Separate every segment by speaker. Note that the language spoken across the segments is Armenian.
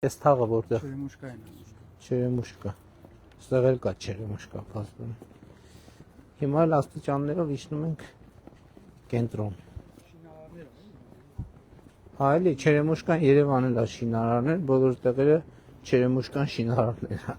Speaker 1: Այս թաղը որտեղ
Speaker 2: Չերեմուշկային է։
Speaker 1: Չերեմուշկա։ Այստեղ էլ կա Չերեմուշկա բազում։ Հիմա էլ աստիճաններով իջնում ենք կենտրոն։ Հա էլի Չերեմուշկան Երևան էլ է շինարարներ, բոլոր տեղերը Չերեմուշկան շինարարներ է։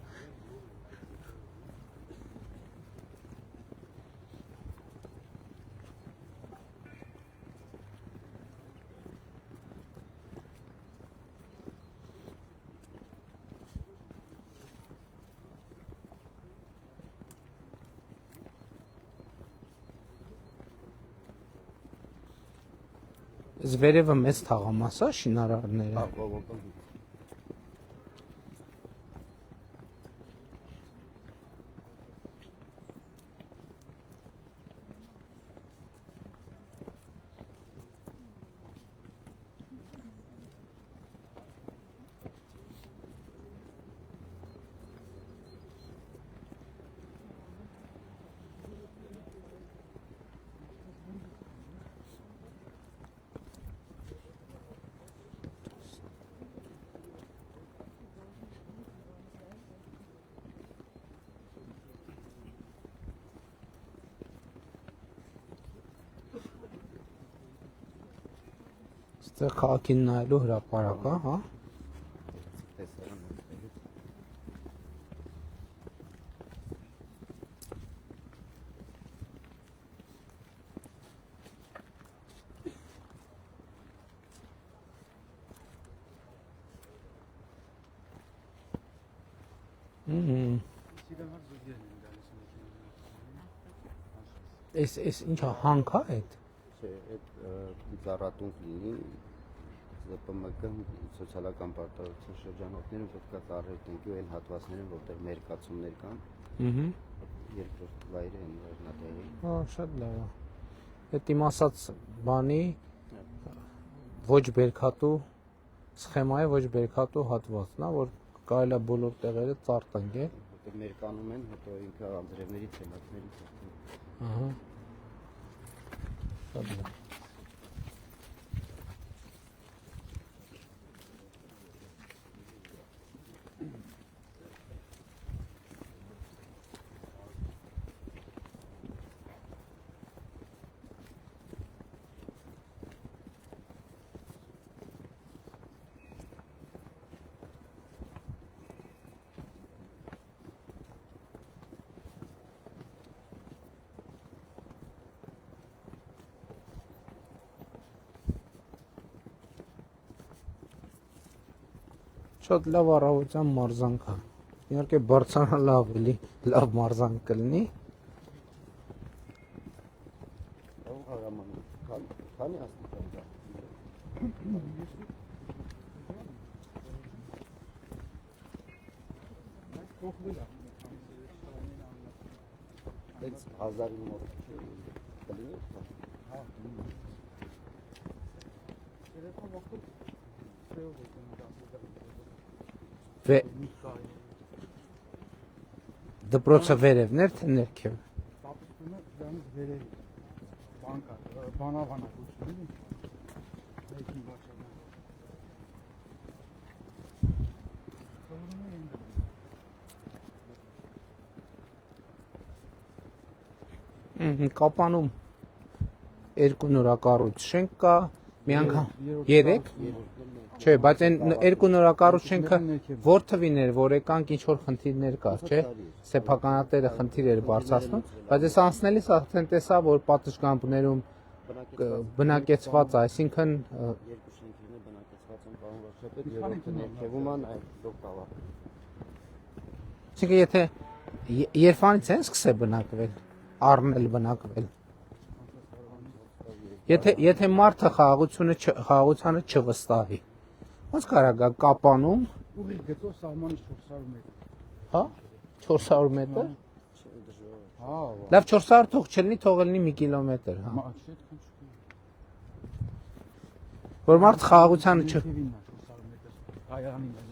Speaker 1: Այս վերևը մեծ թաղամաս է շինարարները։ Այստեղ քաղաքին նայելու հրապարակ է, հա։ Այս ինչա հանք է այդ։
Speaker 3: Չէ, այդ ծառատունք լինի ԶՊՄԿ սոցիալական պարտավորության շրջանոթներում պետք է ծառեր տնկի ու այն հատվածներում, որտեղ մերկացումներ կան։ Երկրորդ վայրը են վերնատեղի։
Speaker 1: Հա, շատ լավ է։ Այդ իմ ասած բանի ոչ բերքատու սխեմայի ոչ բերքատու հատվածն է, որ կարելի է բոլոր տեղերը ծառ տնկել։
Speaker 3: Որտեղ մերկանում են, հետո ինքը անձրևների ցելակներից է։
Speaker 1: Ահա։ Շատ լավ։ Շատ լավ առավոտյան մարզանք է։ Իհարկե բարձրանալ ավելի լավ մարզանք կլինի։
Speaker 3: Քանի աստիճան կա։ Այդ 1000-ի մոտ կլինի։ Հա։
Speaker 1: Դպրոցը վերևն էր, թե ներքև։
Speaker 2: Տապստումը դրանից վերևի։ Բանկա, բանավանա կոչվում։ Այդին
Speaker 1: բարձրացան։ Կապանում երկու նորակառույց շենք կա, մի անգամ 3 Չէ, բայց այն երկու նորակառույց շենքը որ թվին էր, որ եկանք ինչ որ խնդիրներ կար, չէ։ Սեփականատերը խնդիր էր բարձրացնում, բայց ես անցնելիս արդեն տեսա, որ պատշգամբներում բնակեցված է, այսինքն
Speaker 3: երկու շենքերն բնակեցված են պարոն վարչապետ, երրորդը ներքևում են, այդտեղ կավա։
Speaker 1: Այսինքն եթե երբանից են սկսել բնակվել, առնել բնակվել։ Եթե մարդը խաղաղությանը չվստահի, ոնց կարա գա Կապանում։
Speaker 2: ուղիղ գծով սահմանը 400 մետր։
Speaker 1: Հա, 400 մետր։
Speaker 2: Հա,
Speaker 1: Լավ 400 թող չլինի, թող լինի 1 կիլոմետր, հա։ Որ մարդ խաղաղությանը չ։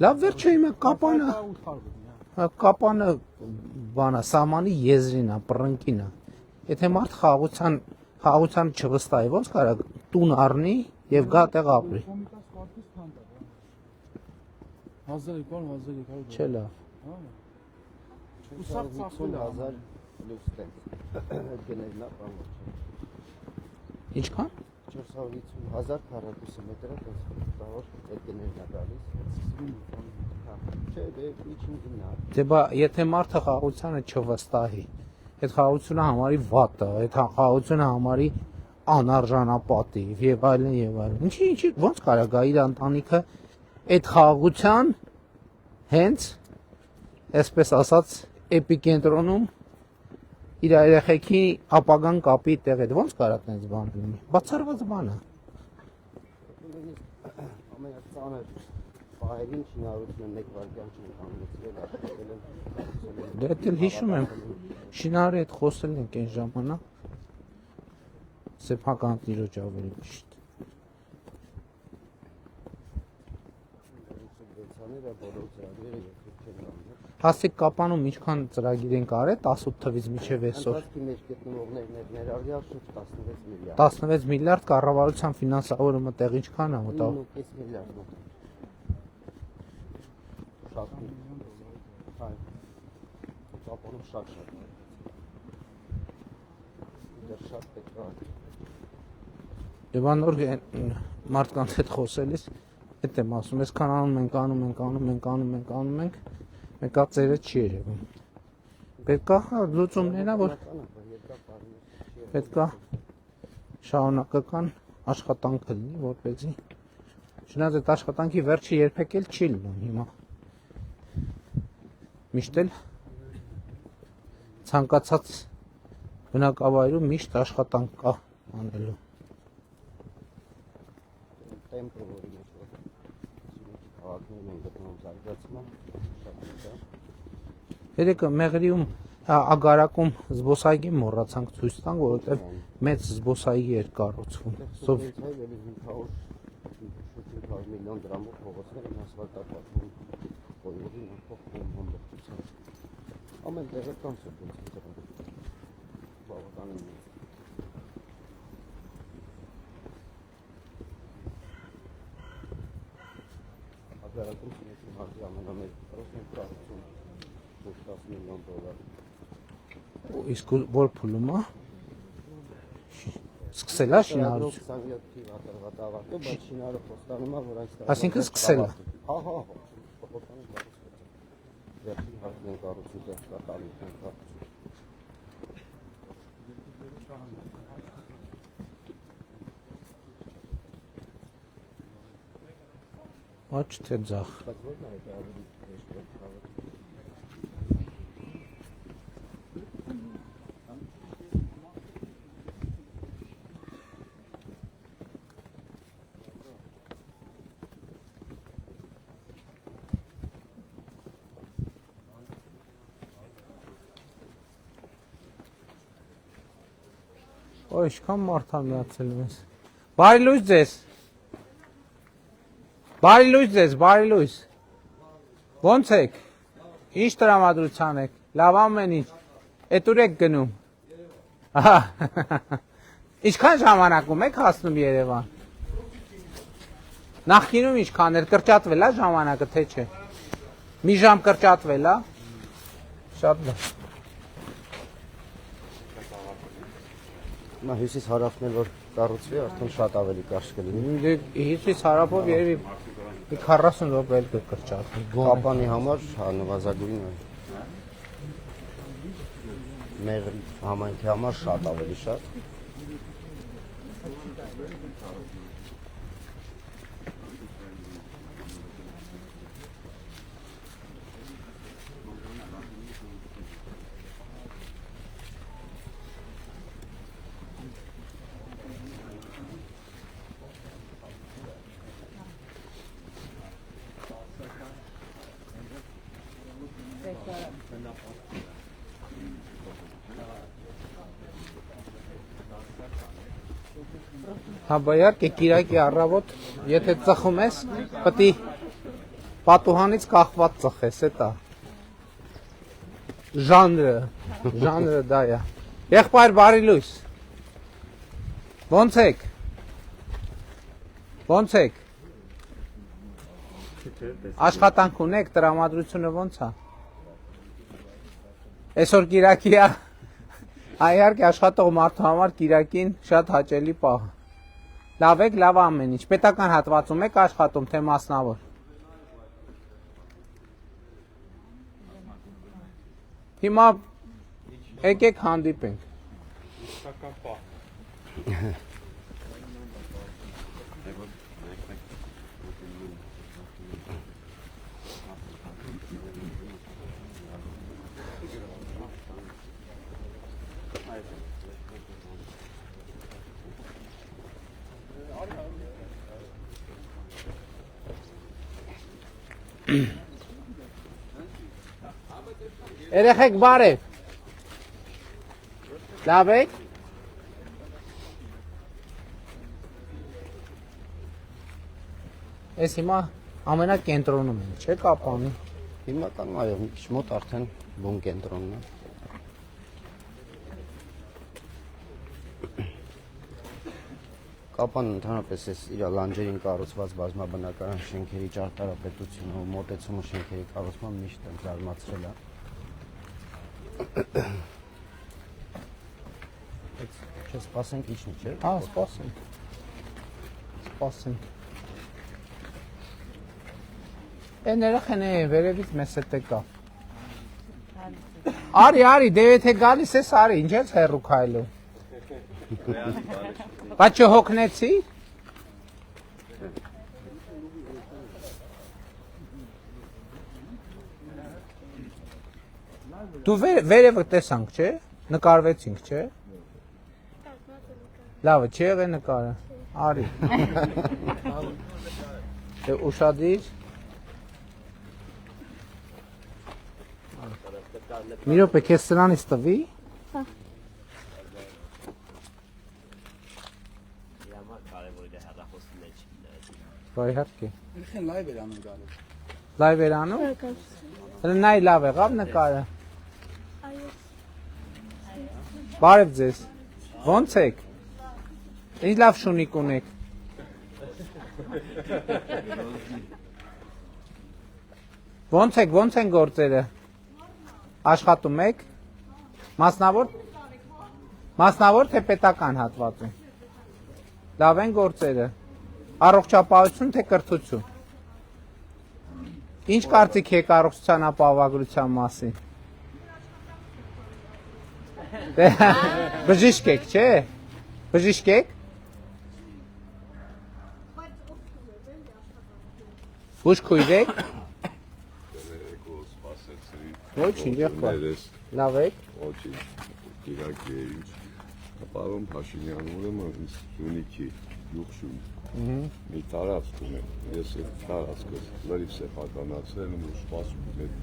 Speaker 1: Լավ վերջը հիմա Կապանը, հա, Կապանը բանա, սահմանի եզրին է, պռնկին է։ Եթե մարդ խաղաղությանը չվստահի, ոնց կարա տուն առնի եւ գա տեղ ապրի։
Speaker 2: 1200
Speaker 1: Չէ լավ։
Speaker 2: Հա։
Speaker 3: Ու սա ծախսել 1000 լյուքս տենց։ Այդ գներն է բան ոչ։
Speaker 1: Ինչքան։
Speaker 3: 450,000 քառակուսի մետր է տենց տավոր այդ գներն է գալիս։ Հա։ Չէ, դե միջին գնա։
Speaker 1: Դե բա եթե մարդը խաղաղությանը չվստահի, այդ խաղաղությունը համարի վատը, այդ խաղաղությունը համարի անարժանապատիվ եւ այլն եւ այլն։ Ինչի ոնց կարա գա իր ընտանիքը այդ խաղաղության հենց այսպես ասած էպիկենտրոնում իր երեխեքի ապագան կապի տեղ է։ Ոնց կարա տենց բան լինի։ Բացառված բան է։
Speaker 3: Ամենածանր պահերին շինարարությունը մեկ վարկյան չեն կանգնեցրել, աշխատել են։
Speaker 1: Դե էլ հիշում եմ շինարարի հետ խոսել ենք այն ժամանակ սեփական տիրոջ ավելի ճիշտ։ Հասիկ կապանում ինչքան ծրագիր ենք արել 18 թվից մինչև այսօր։
Speaker 3: Ընթացքի մեջ գտնվողներն ներառյալ շուրջ 16 միլիարդ։
Speaker 1: 16 միլիարդ կառավարության ֆինանսավորումը տեղ ինչքան է մտավ։
Speaker 3: 9.5 միլիարդ։ Շատ հայ։ Կապանում շատ։ Դեռ շատ պետք է։
Speaker 1: Դե բանոր մարդկանց հետ խոսելիս այդ եմ ասում, այսքան անում ենք, մեկա ծերը չի երևում։ Պետք է լուծումներն որ պետք է շարունակական աշխատանքը լինի, որպեսզի չնայած այդ աշխատանքի վերջը երբեք էլ չի լինում հիմա։ Միշտ էլ ցանկացած բնակավայրում միշտ աշխատանք կա անելու։
Speaker 3: Տեմպը որի մեջ քաղաքներում են գտնում զարգացման
Speaker 1: Երեկը Մեղրիում Ագարակում զբոսայգի մոռացանք ցույց տանք, որովհետև մեծ զբոսայգի էր կառուցվում։
Speaker 3: միլիոն դրամով փողոցներ են ասֆալտապատվում, կոյների փոխվում ամբողջությամբ։ Ամեն տեղը կան սուբվենցիա։ Բավականին մեծ։ Ագարակում շինեցին հարկի ամենամեծ պրոցենտ կառուցում 10 միլիոն դոլար։
Speaker 1: Իսկ որ փուլում է։ Սկսել է շինարարություն։
Speaker 3: 27 թիվ հատրված ավարտը, բայց շինարարը խոստանում է, որ այստեղ
Speaker 1: Այսինքն սկսել է։
Speaker 3: Հա, փոխանցում կառուցվել։ Վերջին հարկն են կառուցում, դեռ կատարում են կառուցում։
Speaker 1: Ոչ թե ձախ։
Speaker 3: Բայց ո՞րն է այդ ավելի հեշտ քաղաքը։
Speaker 1: Օ, ինչքան մարդ ա միացել մեզ։ Բարի լույս ձեզ։ Բարի լույս ձեզ, բարի լույս։ Ոնց եք։ Ինչ տրամադրության եք։ Լավ ամեն ինչ։ Էդ ուր եք գնում։ Ահա։ Ինչքան ժամանակում եք հասնում Երևան։ Նախկինում ինչքան էր կրճատվել է ժամանակը թե չէ։ Մի ժամ կրճատվել է։ Շատ լավ։
Speaker 3: Հիմա հյուսիս հարավն էլ որ կառուցվի, արդեն շատ ավելի կարճ կլինի։
Speaker 1: Դե հյուսիս հարավով երևի 40 րոպե էլ կկրճատվի։
Speaker 3: Կապանի համար նվազագույն է։ Մեր համայնքի համար շատ ավելի շատ։
Speaker 1: Հա բայարկե կիրակի առավոտ, եթե ծխում ես, պետք է պատուհանից կախված ծխես, էտա։ Ժանրը դա է։ Եղբայր բարի լույս։ Ոնց եք։ Աշխատանք ունեք, տրամադրությունը ոնց է։ Այսօր Կիրակի է։ Իհարկե աշխատող մարդու համար Կիրակին շատ հաճելի պահ։ Լավ եք, լավ ամեն ինչ։ Պետական հատվածում եք աշխատում, թե մասնավոր։ Հիմա եկեք հանդիպենք։ Երեխեք բարև։ Լավ եք։ Ես հիմա ամենակենտրոնում եմ, չէ՞ Կապանի։
Speaker 3: Հիմնականում այո, մի քիչ մոտ արդեն բուն կենտրոնն է։ Կապան ընդհանրապես էս իր լանջերին կառուցված բազմաբնակարան շենքերի ճարտարապետությունը ու մոտեցումը շենքերի կառուցման միշտ եմ զարմացրել է։ Չսպասենք իջնի, չէ՞։
Speaker 1: Հա, սպասենք։ Սպասենք։ Էն երեխան է, վերևից մեզ հետ եկա։ Արի, դե եթե գալիս ես, արի, ինչ ես հեռու քայլում։ Բայց չհոգնեցի։ Դու վերևը տեսանք, չէ՞։ Նկարվեցինք, չէ՞։ Լավ է, չի եղել նկարը։ Արի։ Դե ուշադիր։ Մի րոպե, քեզ սրանից տվի։ Բա իհարկե։
Speaker 2: Իրեն լայվ էր անում գալու։
Speaker 1: Լայվ էր անում։ Նայ լավ եղավ նկարը։ Բարև ձեզ։ Ոնց եք։ Ինչ լավ շունիկ ունեք։ Ոնց են գործերը։ Աշխատում եք։ Մասնավոր թե պետական հատվածում։ Լավ են գործերը։ Առողջապահություն թե կրթություն։ Ինչ կարծիք եք առողջության ապահովագրության մասին։ Բժիշկ եք, չէ՞։ Բժիշկ եք։ Բուժքույր եք։ Ոչինչ, եղբայր։ Լավ եք։
Speaker 4: Ոչինչ, Կիրակի է ինչ։ Պարոն Փաշինյան, ուրեմն ինձ Սյունիքի Յուղշուն մի տարածք ունեմ։ Ես այդ տարածքը լրիվ սեփականացրել եմ ու սպասում եմ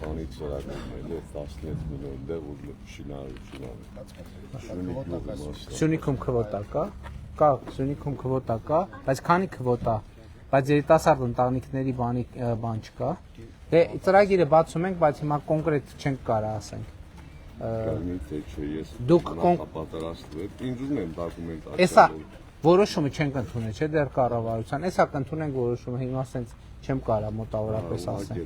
Speaker 4: բանի ծրագրում էլ 17 միլիոն դեղ ու շինարարություն անել։
Speaker 1: Սյունիքում քվոտա կա։ Կա, Սյունիքում քվոտա կա, բայց քանի քվոտա։ Բայց երիտասարդ ընտանիքների բան չկա։ Դե ծրագիրը բացում ենք, բայց հիմա կոնկրետ չենք կարող ասենք։ Դուք
Speaker 4: պատրաստվեք, ինձ ուզում եմ դոկումենտացիա։
Speaker 1: Էսա որոշումը չենք ընդունել, չէ՞ դեռ կառավարության։ Էսա կընդունենք որոշումը, հիմա ասենց չեմ կարող մոտավորապես ասել։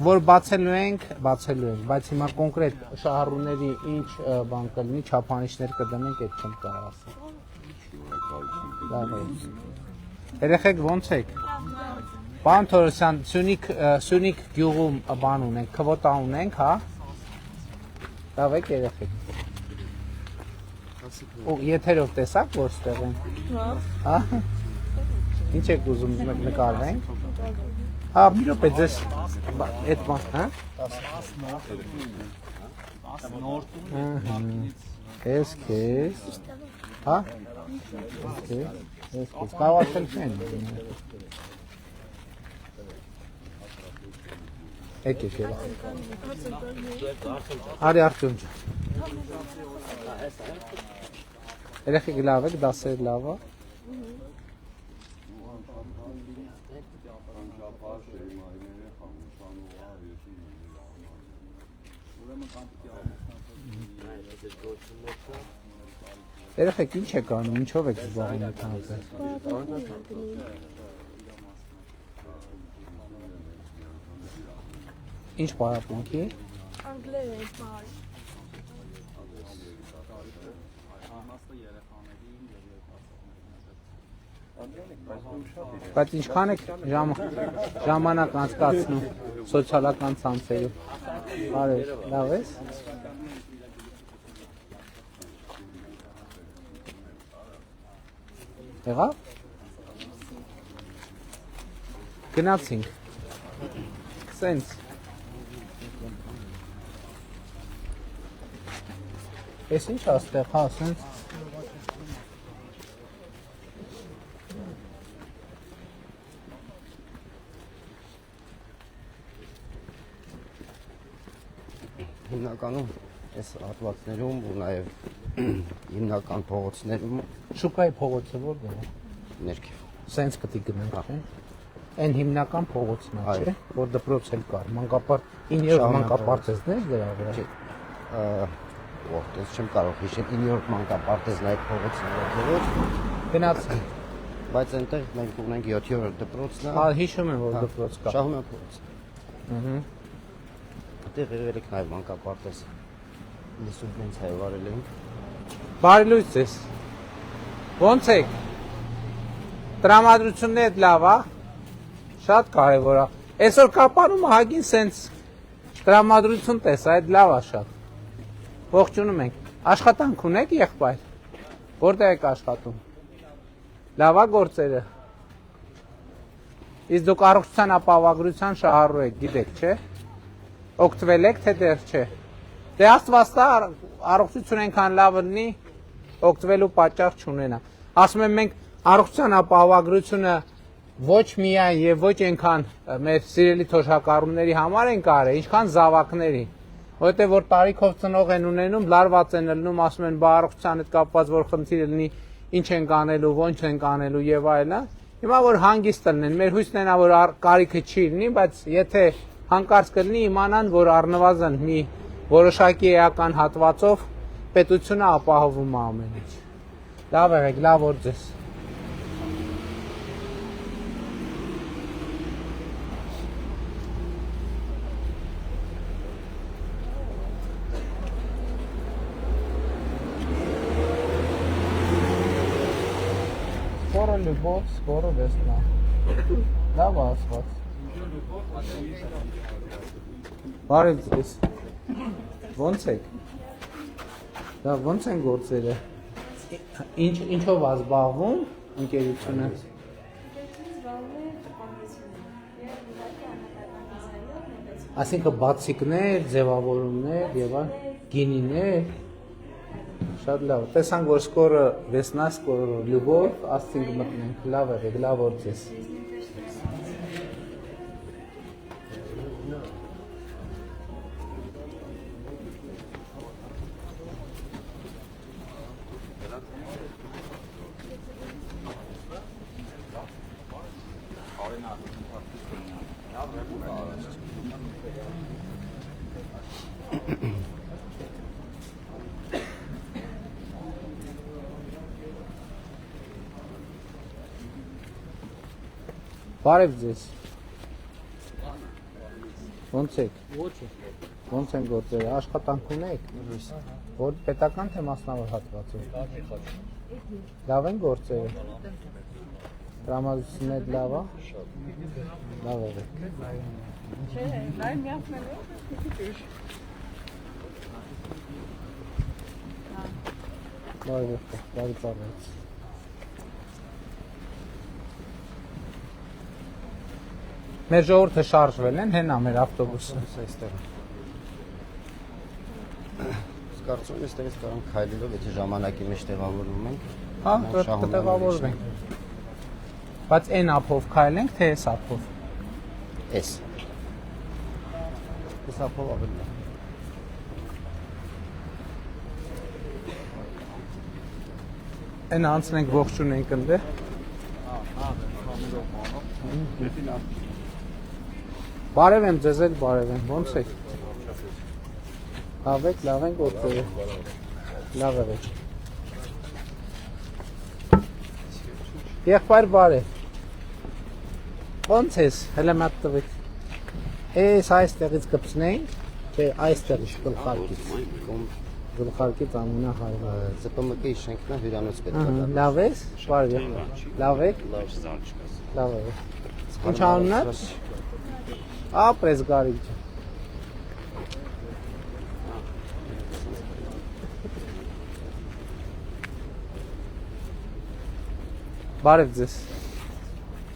Speaker 1: Որ բացելու ենք, բայց հիմա կոնկրետ շահառուների ինչ բան կլինի, չափանիշներ կդնենք, այդ չեմ կարող ասել։ Երեխեք ոնց եք։ Պարոն Թորոսյան, Սյունիք գյուղում բան ունենք, քվոտա ունենք, հա։ Լավ եք երեխեք։ Ու եթերով տեսակ որ ստեղ են։ Հա։ Ինչ եք ուզում նկարվենք։ Հա, մի րոպե ձեզ այդ բան, հա։ 10 նորտում։ Էս քեզ։ Հա։ Էս քեզ կավացել չեն։ Եկեք ելա։ Արի Արտյոմ ջան։ Երեխեք լավ եք, դասեր լավ է։ Երեխեք ինչ եք անում, ինչով եք զբաղվում ընդհանրապես։ Ինչ պարապմունքի։
Speaker 5: Անգլեր է բար։
Speaker 1: Բայց ինչքան եք ժամանակ անցկացնում սոցիալական ցանցերում։ Բարև, լավ ես։ Եղավ։ Գնացինք։ Սենց։ Էս ինչ աստեղ, հա, սենց։
Speaker 3: Հիմնականում այս հատվածներում ու նաև հիմնական փողոցներում
Speaker 1: Շուկայի փողոցը որտեղ է։
Speaker 3: ներքև։
Speaker 1: Սենց պետք է գնանք, չէ՞։ Այն հիմնական փողոցն է, չէ՞, որ դպրոց էլ կար, մանկապարտ 9-րդ մանկապարտեզներ դրա վրա։
Speaker 3: Որտես չեմ կարող հիշել 9-րդ մանկապարտեզն այդ փողոցն է որտեղով,
Speaker 1: Գնացինք։
Speaker 3: բայց այնտեղ մենք ունենք 7-րդ դպրոցն է,
Speaker 1: Հա, հիշում եմ, որ դպրոց կա։
Speaker 3: Շահումյան փողոց։
Speaker 1: Ահա։
Speaker 3: Այդտեղ եղել եք նաև մանկապարտեզ։ 96 հայ վարել ենք։
Speaker 1: Բարի լույս ձեզ։ Ոնց եք։ Տրամադրությունները լավ է։ Շատ կարևոր է։ Այսօր կապանում հագին սենց տրամադրություն տես, այդ լավ է շատ։ Ողջունում ենք։ Աշխատանք ունեք եղբայր։ Որտեղ եք աշխատում։ Լավ է գործերը։ Իսկ դուք առողջության ապահովագրության շահառու եք, գիտեք, չէ՞։ Օգտվել եք, թե դեռ չէ։ Դե Աստված տա առողջություն այնքան լավ լինի, օգտվելու պատճառ չունենա։ Ասում եմ մենք առողջության ապահովագրությունը ոչ միայն եւ ոչ այնքան մեր սիրելի թոշակառուների համար են կարել, ինչքան զավակների, որովհետեւ որ տարիքով ծնող են ունենում, լարված են լինում, ասում են բա առողջության հետ կապված որ խնդիր լինի, ինչ են կանելու, ոնց են կանելու եւ այլն։ Հիմա որ հանգիստ լինեն, մեր հույսն է որ կարիքը չի լինի, բայց եթե հանկարծ կլինի իմանան, որ առնվազն մի որոշակի էական հատվածով պետությունը ապահովում է ամեն ինչ։ Լավ եղեք, լավ օր ձեզ։ Скоро любовь, скоро весна։ Լավ ասված։ Բարև ձեզ։ Ոնց եք։ Դա ոնց են գործերը։ Ինչով է զբաղվում ընկերությունը։ Այսինքն բացիկներ, ձևավորումներ եւ գինիներ։ Շատ լավ։ Տեսանք որ скоро весна, скоро любовь, ասենք մտնենք։ Լավ եղեք, լավ օր ձեզ։ Բարև ձեզ։ Ոնց եք։ Ոնց են գործերը, աշխատանք ունեք։ Որ պետական թե մասնավոր հատվածով։ Լավ են գործերը։ Տրամադրությունները լավ է։ Լավ է։
Speaker 5: Չէ, նայ միացնելու։
Speaker 1: Բարի ծառայից։ Մեր ժողովուրդը շարժվել են, հենա մեր ավտոբուսը։
Speaker 3: Այստեղ։ Կարծում եմ այստեղից կարող քայլելով, եթե ժամանակի մեջ տեղավորվում ենք։
Speaker 1: Հա, կտեղավորվենք։ Բայց այն ափով քայլենք, թե այս ափով։
Speaker 3: Էս։ Էս ափով ավելի լավ։
Speaker 1: Այն անցնենք ողջունենք ընդ։ Բարև եմ ձեզ էլ բարև եմ, ոնց եք։ Լավ եք, լավ են գործերը։ Լավ եք։ Եղբայր բարև։ Ոնց ես, հələ մատ տվեք։ Էս այստեղից կպցնենք, թե այստեղից գլխարկից։ Գլխարկից ամենահարվա։
Speaker 3: ԶՊՄԿ-ի շենքն է հյուրանոց պետք է դա։
Speaker 1: Լավ ես, բարի։ Լավ եք։ Լավ է։ Ինչ անունը։ Ապրես Գարիկ։ Բարև ձեզ։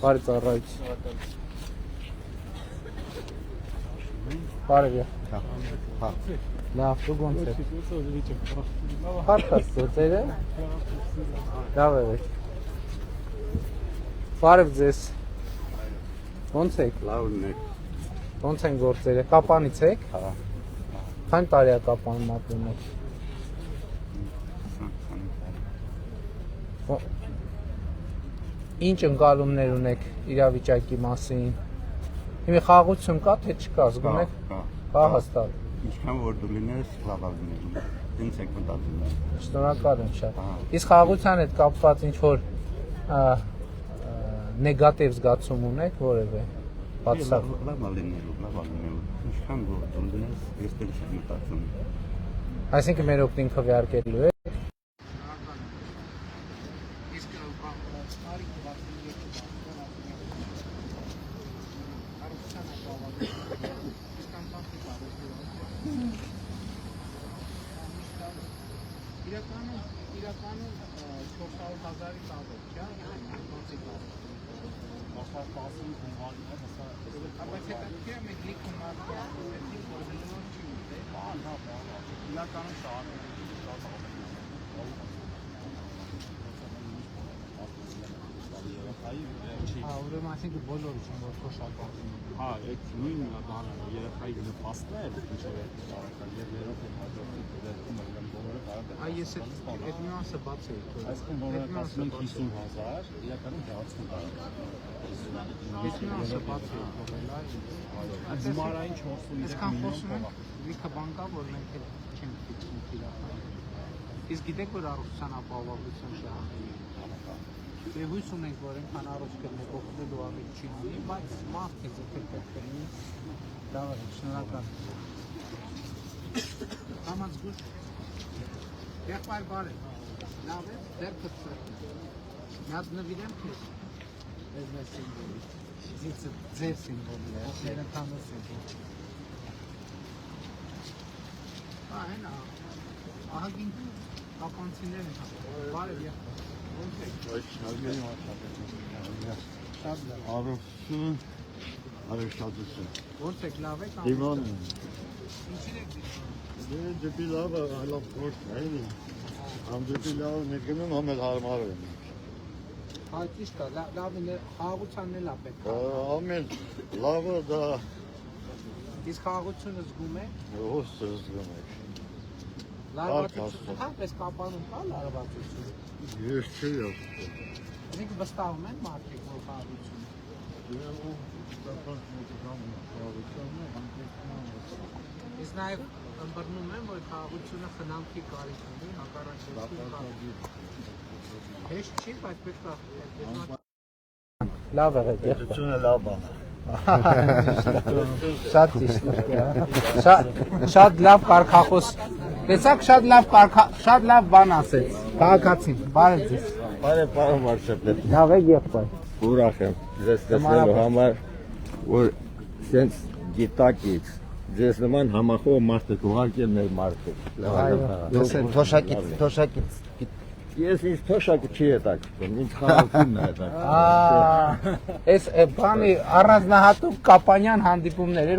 Speaker 1: Բարի ծառայից։ Բարև։
Speaker 3: Հա։
Speaker 1: Լավ, դու ոնց ես։ Հարթած ծոցերը։ Լավ է։ Բարև ձեզ։ Ոնց եք։
Speaker 3: Լավն է։
Speaker 1: Ոնց են գործերը։ Կապանից եք։
Speaker 3: Հա։
Speaker 1: Քանի տարի է կապանում ապրում եք։ Ինչ ընկալումներ ունեք իրավիճակի մասին։ Հիմա խաղաղություն կա թե չկա, զգում եք։ Կա հաստատ։
Speaker 3: Ինչքան որ դու լինես, լավ լինես։ Ինձ եք մտածում։
Speaker 1: Շնորհակալ եմ շատ։ Իսկ խաղաղության հետ կապված ինչ որ նեգատիվ զգացում ունեք որևէ բացառ։
Speaker 3: Լավ լինելու։ Ինչքան որ դու լինես, ես դեռ չեմ մտածում։
Speaker 1: Այսինքն մեր օգտին քվեարկելու է։ Իրականում 400,000-ի տալով, չէ՞, ոնցի տալով։ Բայց հետաքրքիր է մենք լիքը մարդիկ որ հնարավոր չի ուտել։ Իրականում շահարկում ուրեմն այսինքն բոլորը չեն որ փոշակացնում։
Speaker 2: Հա, այդ նույն բանը երեխայի նպաստն է, ինչով է տարական եւ երրորդը հաջորդի դեպքում են բոլորը կարող են։
Speaker 1: Այ ես այդ նյուանսը բացեի։
Speaker 2: Այսինքն բոլորը 50,000 իրականում դարձնում կարող։
Speaker 1: Ես նյուանսը բացեի թողել, այ
Speaker 2: Զմարային 4.3
Speaker 1: այսքան խոսում ենք, լիքը բան կա, որ մենք էլ չենք դիտում իրականում։ Իսկ գիտեք որ առողջության ապահովության շահը Եվ հույս ունենք, որ այնքան առողջ կլինեք օգնելու առիթ չի լինի, բայց մարդը ձգել պետք է լինի, լավ է, շնորհակալ։ Համած գուշ, եղբայր բարև, լավ է, ձեռքդ սրտը, մի հատ նվիրեմ քեզ, ես մեր սիմվոլի, ձեր սիմվոլի է, մեր ընդհանուր սիմվոլի։ Այն ահագին կապանցիներ են, բարև եղբայր։
Speaker 4: Առողջություն, առողջություն։
Speaker 1: Ոնց եք լավ եք
Speaker 4: Իվան։
Speaker 1: Ինչին եք
Speaker 4: Դե դեպի լավը այլով գործ էլի։ Ամ դեպի լավ ներկնում ամեն հարմար է։
Speaker 1: Հա ճիշտ է, լավն է, խաղաղությանն էլ է պետք։
Speaker 4: Ամեն լավը դա
Speaker 1: Իսկ խաղաղությունը զգում եք։
Speaker 4: ո՞ս զգում եք։
Speaker 1: Լարվածություն, հա, պես կապանում կա լարվածություն։
Speaker 4: Ես չեմ։
Speaker 1: Մենք վստահում են մարդիկ որ խաղաղություն։ Ես նաև ըմբռնում եմ, որ խաղաղությունը խնամքի կարիք ունի, հակառակ դեպքում հեշտ չի, բայց պետք է լավ եղեք եղբայր։
Speaker 4: Ողջությունը լավ բան։
Speaker 1: Շատ ճիշտ է։ Շատ լավ կարգախոս։ Տեսակ շատ լավ բան ասեց։ Քաղաքացին, բարև ձեզ։
Speaker 4: Բարև պարոն վարչապետ։
Speaker 1: Լավ եք եղբայր։
Speaker 4: Ուրախ եմ ձեզ տեսնելու համար, որ սենց գիտակից ձեզ նման համախոհ մարդը ուղարկել մեր մարդը։
Speaker 3: Թոշակից
Speaker 4: Ես ինձ թոշակը չի հետաքրքրում, ինձ խաղաղությունն է հետաքրքրում։
Speaker 1: Այս բանի առանձնահատուկ կապանյան հանդիպումներ,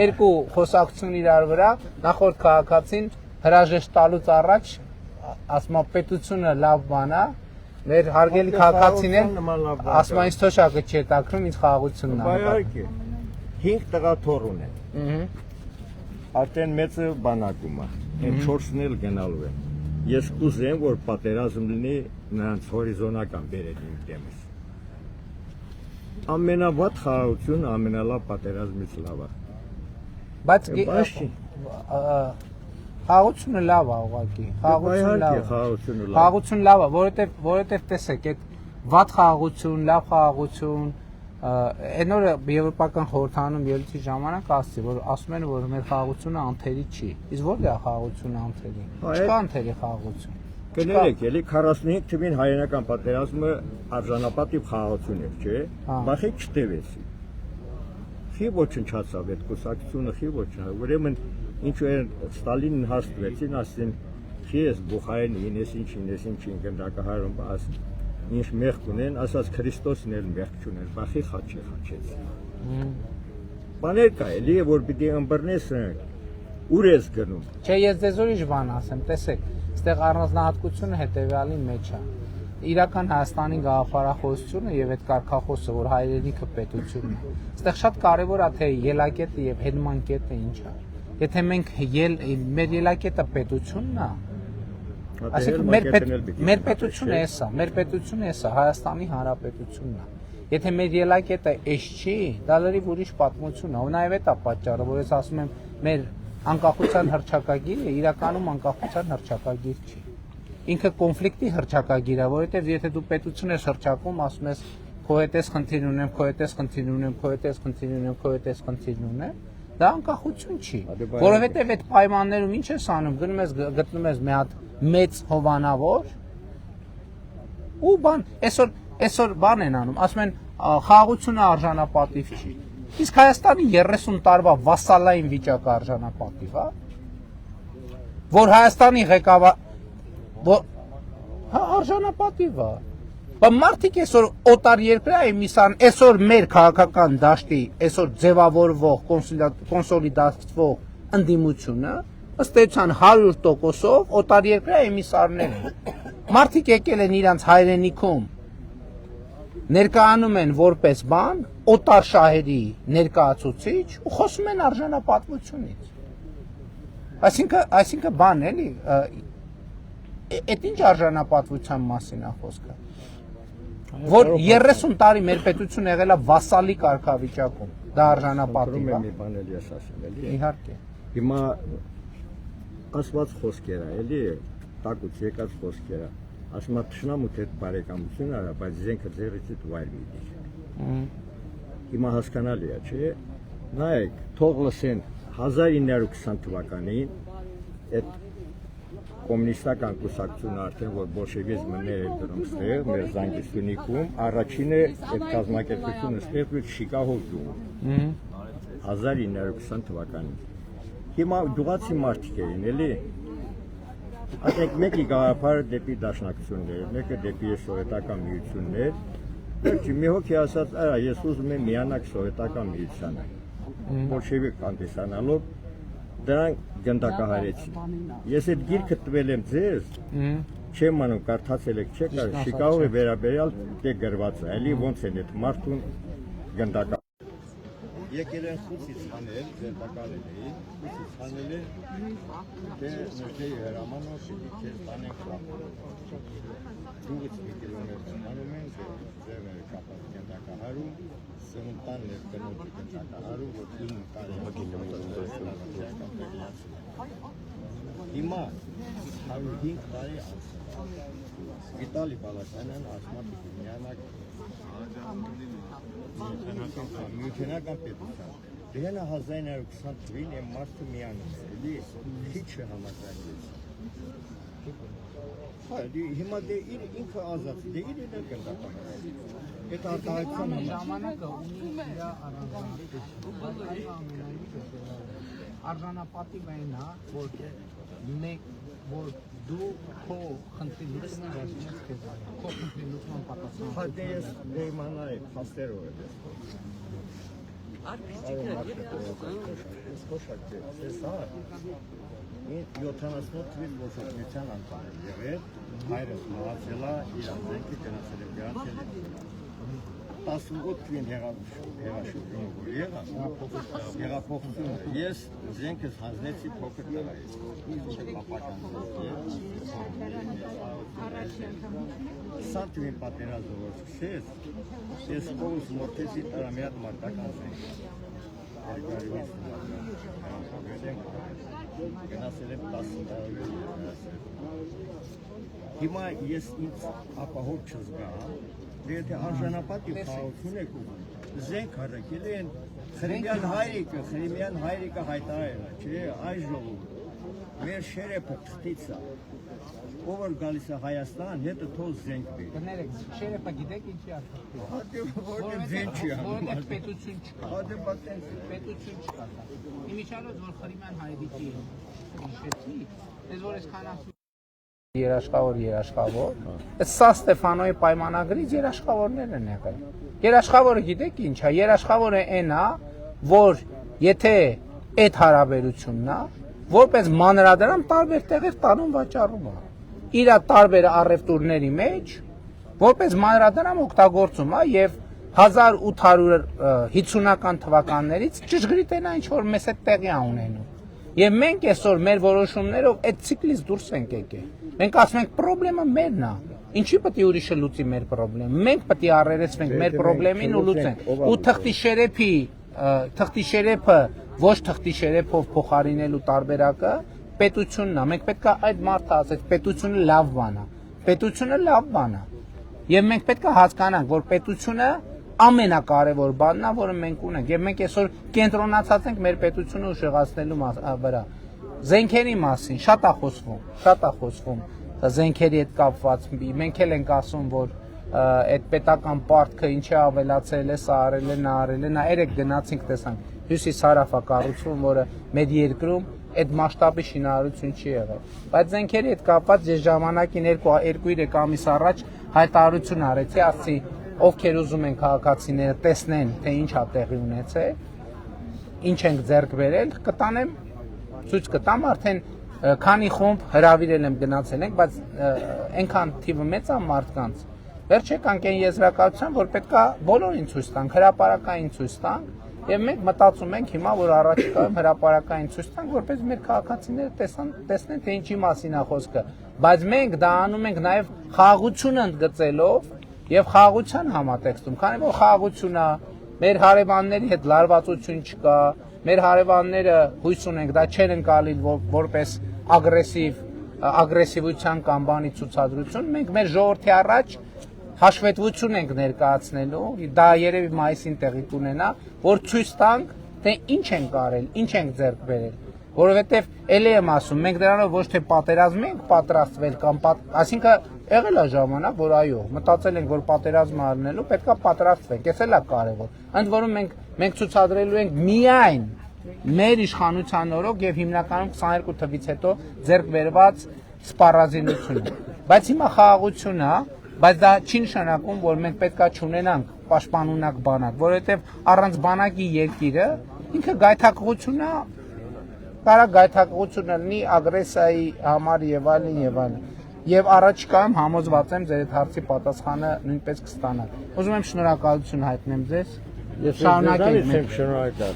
Speaker 1: երկու խոսակցություն իրար վրա, նախորդ քաղաքացին հրաժեշտ տալուց առաջ ասում է պետությունը լավ բան է, մեր հարգելի քաղաքացիներ ասում է ինձ թոշակը չի հետաքրքրում, ինձ խաղաղությունն է։
Speaker 4: Բայարքի 5 տղա թոռ ունեն։ Արդեն մեծը բանակում է, այն 4-ն էլ գնալու են։ Ես կուզեմ, որ պատերազմ լինի նրանց հորիզոնական բերեդին դեմս։ Ամենավատ խաղաղությունը ամենալավ պատերազմից լավ է։
Speaker 1: Բայց խաղաղությունը լավ է ուղղակի, խաղաղությունը լավ է, որովհետև տեսեք, այդ վատ խաղաղություն, լավ խաղաղություն, Այն օրը եվրոպական խորհրդանում ելույթի ժամանակ ասացի, որ ասում են, որ մեր խաղաղությունը անթերի չի։ Իսկ ո՞րն է խաղաղությունը անթերի։ Չկա անթերի խաղաղություն։
Speaker 6: Կներեք, էլի 45 թվին հայերենական պատերազմը արժանապատիվ խաղաղություն էր, չէ՞։ Բախի չտևեցի։ Խի ոչնչացավ այդ կուսակցությունը, խի ոչնչացավ։ Ուրեմն ինչու են Ստալինին հաստվեցին, ասին, չի ես Բուխարին, ինես ինչ գնդակահարում, աս ինչ մեղք ունեն, ասած Քրիստոսն էլ մեղք չուներ, բախի խաչեց։ Բաներ կա, էլի որ պիտի ըմբռնես, ուր ես գնում։
Speaker 1: Չէ, ես ձեզ ուրիշ բան ասեմ, տեսեք, այստեղ առանձնահատկությունը հետևյալի մեջ է։ Իրական Հայաստանի գաղափարախոսությունը եւ այդ կարգախոսը, որ հայրենիքը պետությունն է։ Այստեղ շատ կարեւոր է թե ելակետը եւ հետման կետը ինչ է։ Եթե մենք մեր ելակետը պետությունն է, այսինքն մեր պետությունը էսա, Հայաստանի Հանրապետությունն է։ Եթե մեր ելակետը էս չի, դա լրիվ ուրիշ պատմություն է, ու նաեւ այդ է պատճառը, որ ես ասում եմ, մեր անկախության հռչակագիրը իրականում անկախության հռչակագիր չի։ Ինքը կոնֆլիկտի հռչակագիր է, որովհետեւ եթե դու պետություն ես հռչակում, ասում ես քո հետ էս խնդիր ունեմ, քո հետ էս խնդիր ունեմ, քո հետ էս խնդիր ունեմ, քո հետ էս խնդիր ունեմ, դա անկախություն չի, որովհետեւ այդ պայմաններում ինչ ես անում, գտնում ես մի հատ մեծ հովանավոր ու բան, այսօր բան են անում, ասում են խաղաղությունը արժանապատիվ չի։ Իսկ Հայաստանի 30 տարվա վասալային վիճակը արժանապատիվ է, որ Հայաստանի ղեկավար արժանապատիվ է։ Բայց մարդիկ այսօր օտար երկրի իմիսան, այսօր մեր քաղաքական դաշտի, այսօր ձևավորվող, կոնսոլիդացվող ընդդիմությունը, ըստ էության 100%-ով օտար երկրի իմիսարներ են։ Մարդիկ եկել են իրանց հայրենիքում, ներկայանում են որպես բան, օտար շահերի ներկայացուցիչ ու խոսում են արժանապատվությունից։ Այսինքն բան էլի, այդ ինչ արժանապատվության մասին է խոսքը։ Որ 30 տարի մեր պետությունը եղել է վասալի կարգավիճակում, դա արժանապատիվ է։
Speaker 6: Մի բան էլի ես ասեմ, էլի։
Speaker 1: Իհարկե։
Speaker 6: Հիմա ասված խոսքեր է, էլի, տակուց եկած խոսքեր է։ Ասում եմ թշնամուտ հետ բարեկամություն արա, բայց զենքը ձեռիցից վայր մի դիր։ Հիմա հասկանալի է, չէ՞։ Նայեք, թող լսեն 1920 թվականին այդ կոմունիստական կուսակցությունը արդեն որ բոլշևիզմը ներ էր դրում ստեղ, մեր Զանգիստունիքում, առաջինը այդ կազմակերպությունը ստեղծվեց Շիկահովում 1920 թվականին։ Հիմա դուղացի մարդիկ էին, էլի։ Ասենք մեկի գաղափարը դեպի դաշնակցություններ, մեկը դեպի սովետական միություններ։ Վերջի մի հոգի ասաց, արա ես ուզում եմ միանալ սովետական միությանը։ Բոլշևիկ հանդիսանալով դրանք գնդակահարեցին։ Ես այդ գիրքը տվել եմ ձեզ, չեմ անում կարդացել եք, չէ՞ կար, Շիկահովի վերաբերյալ դե գրված է, էլի ոնց են այդ մարդուն գնդակա։ Եկել են խուցից հանել, գնդակալել էին, խուցից հանել են, դե նժդեի հրամանով պիտի քեզ տանենք լապորով։ Դուղից մի կիլոմետր հանում են, ձև է կապած գնդակահարում, սնուտան էր կնոջի գնդակահարում, որ 9 տարի Հիմա 105 տարի անցել։ Վիտալի Բալասյանն ասում է պիտի միանալ միութենական պետության։ Դրանա 1920 թվականին այն մարդը միանում է, էլի քիչ համաձայնվեց։ Հիմա դե ինքը ազատ, դե իրեն էլ գնդական է։ Այդ արտահայտության
Speaker 1: ժամանակը ունի իր արժանապատիվ այն է, որ դու քո խնդրի լուծումը վերցնես քեզ արի, քո խնդրի լուծման պատասխան։
Speaker 6: Դե ես իմանայի փաստերով եմ։ Ես 78 թվականին ոչնչության անդամ եմ եղել, հայրս մահացել է, իր անձենքի գնացել եմ գրանցել։ 18 թվին հեղաշրջումը որ եղավ, հեղափոխությունը, ես զենքս հանձնեցի փոքր տղայից, պապական Սա թվին պատերազմը որ սկսեց, ես կողս մորթեցի տրա մի հատ մարտական զենք, գնացել եմ 10 տարի Հիմա ես ինձ ապահով չզգամ, եթե արժանապատիվ խաղացուն եք ուղղում, զենք հրակել են Խրիմյան հայրիկը հայտարարել է, չէ, այս ժողովուրդ մեր շերեփը թղթից է, ով որ գալիս է Հայաստան, հետը թող զենք բերի։
Speaker 1: Կներեք, շերեփը գիտեք ինչի արդյունքում։
Speaker 6: Որտե զենք չի անում։
Speaker 1: Որտե պետություն չկա։
Speaker 6: Հատե պատեն
Speaker 1: Պետություն չկա։ Իմիջիալոց որ Խրիմյան հայրիկի հիշեցի, ես որ այսքան ասում երաշխավոր։ Սա Ստեփանոյի պայմանագրից երաշխավորներ են եղել։ Երաշխավորը գիտեք ինչ է, երաշխավորը այն է, որ եթե այդ հարաբերությունն է, որպես մանրադրամ տարբեր տեղեր տանում վաճառում է։ Իր տարբեր առևտուրների մեջ որպես մանրադրամ օգտագործում է եւ 1850-ական թվականներից ճշգրիտ այն ինչ որ մեզ այդ տեղի է ունենում։ Եվ մենք այսօր մեր որոշումներով այդ ցիկլից դուրս ենք եկել։ Մենք ասում ենք խնդրեմը մերն է։ Ինչի պետք է ուրիշը լուծի մեր խնդրեմը։ Մենք պետք է առերեսվենք մեր խնդրեմին ու լուծենք։ Ու թղթի շերեփը ոչ թղթի շերեփով փոխարինելու տարբերակը պետությունն է։ Մենք պետք է այդ մարդը ասենք պետությունը լավ բան է։ Պետությունը լավ բան է։ Եվ մենք պետք է հասկանանք, որ պետությունը ամենակարևոր բանն է, որը մենք ունենք։ Եվ մենք այսօր կենտրոնացած ենք մեր պետությունը ուժեղացնելու վրա։ Զենքերի մասին շատ է խոսվում, զենքերի հետ կապված։ Մենք էլ ենք ասում, որ այդ պետական պարտքը ինչի ավելացել է, սա արել է, նա արել է, նա երեք գնացինք տեսանք Հյուսիս հարավա կառուցում, որը մեր երկրում այդ մասշտաբի շինարարություն չի եղել։ Բայց զենքերի հետ կապված ես ժամանակին 2-3 ամիս առաջ հայտարարություն արեցի, ասացի, ովքեր ուզում են քաղաքացիները տեսնեն, թե ինչ է տեղի ունեցել, ինչ ենք ձեռք բերել, կտանեմ, ցույց կտամ, արդեն քանի խումբ հրավիրել եմ գնացել ենք, բայց այնքան թիվը մեծ է մարդկանց։ Վերջ եկանք այն եզրակացության, որ պետքա բոլորին ցույց տանք, հրապարակային ցույց տանք, եւ մենք մտածում ենք հիմա, որ առաջիկայում հրապարակային ցույց տանք, որպես մեր քաղաքացիները տեսնեն, թե ինչի մասին է խոսքը։ Բայց մենք դա անում ենք նաեւ խաղաղություն ընդգծելով եւ խաղաղության համատեքստում, քանի որ խաղաղությունն է, մեր հարևանների հետ լարվածություն չկա, մեր հարևանները հույս ունենք դա չեն ընկալի որպես ագրեսիվության կամ բանի ցուցադրություն, մենք մեր ժողովրդի առաջ հաշվետվություն ենք ներկայացնելու, դա երևի մայիսին տեղի կունենա, որ ցույց տանք, թե ինչ ենք արել, ինչ ենք ձեռք բերել, որովհետև ելի եմ ասում, մենք դրանով ոչ թե պատերազմ ենք պատրաստվել կամ այսինքն եղել է ժամանակ, որ այո, մտածել ենք, որ պատերազմ արնելու պետքա պատրաստվենք, այս էլ է կարևոր։ Ընդ որում մենք ցուցադրելու ենք միայն մեր իշխանության օրոք եւ հիմնականում 22 թվից հետո ձեռք բերված սպառազինությունը։ Բայց հիմա խաղաղությունն է, բայց դա չի նշանակում, որ մենք պետքա չունենանք պաշտպանունակ բանակ, որովհետև առանց բանակի երկիրը ինքը գայթակղությունն է, կարա գայթակղությունը լինի ագրեսիայի համար եւ այլն եւ այլն։ Եվ առաջիկայում համոզված եմ ձեր այդ հարցի պատասխանը նույնպես կստանաք։ Ուզում եմ շնորհակալություն հայտնեմ ձեզ։ Ես շարունակենք
Speaker 6: շնորհակալ։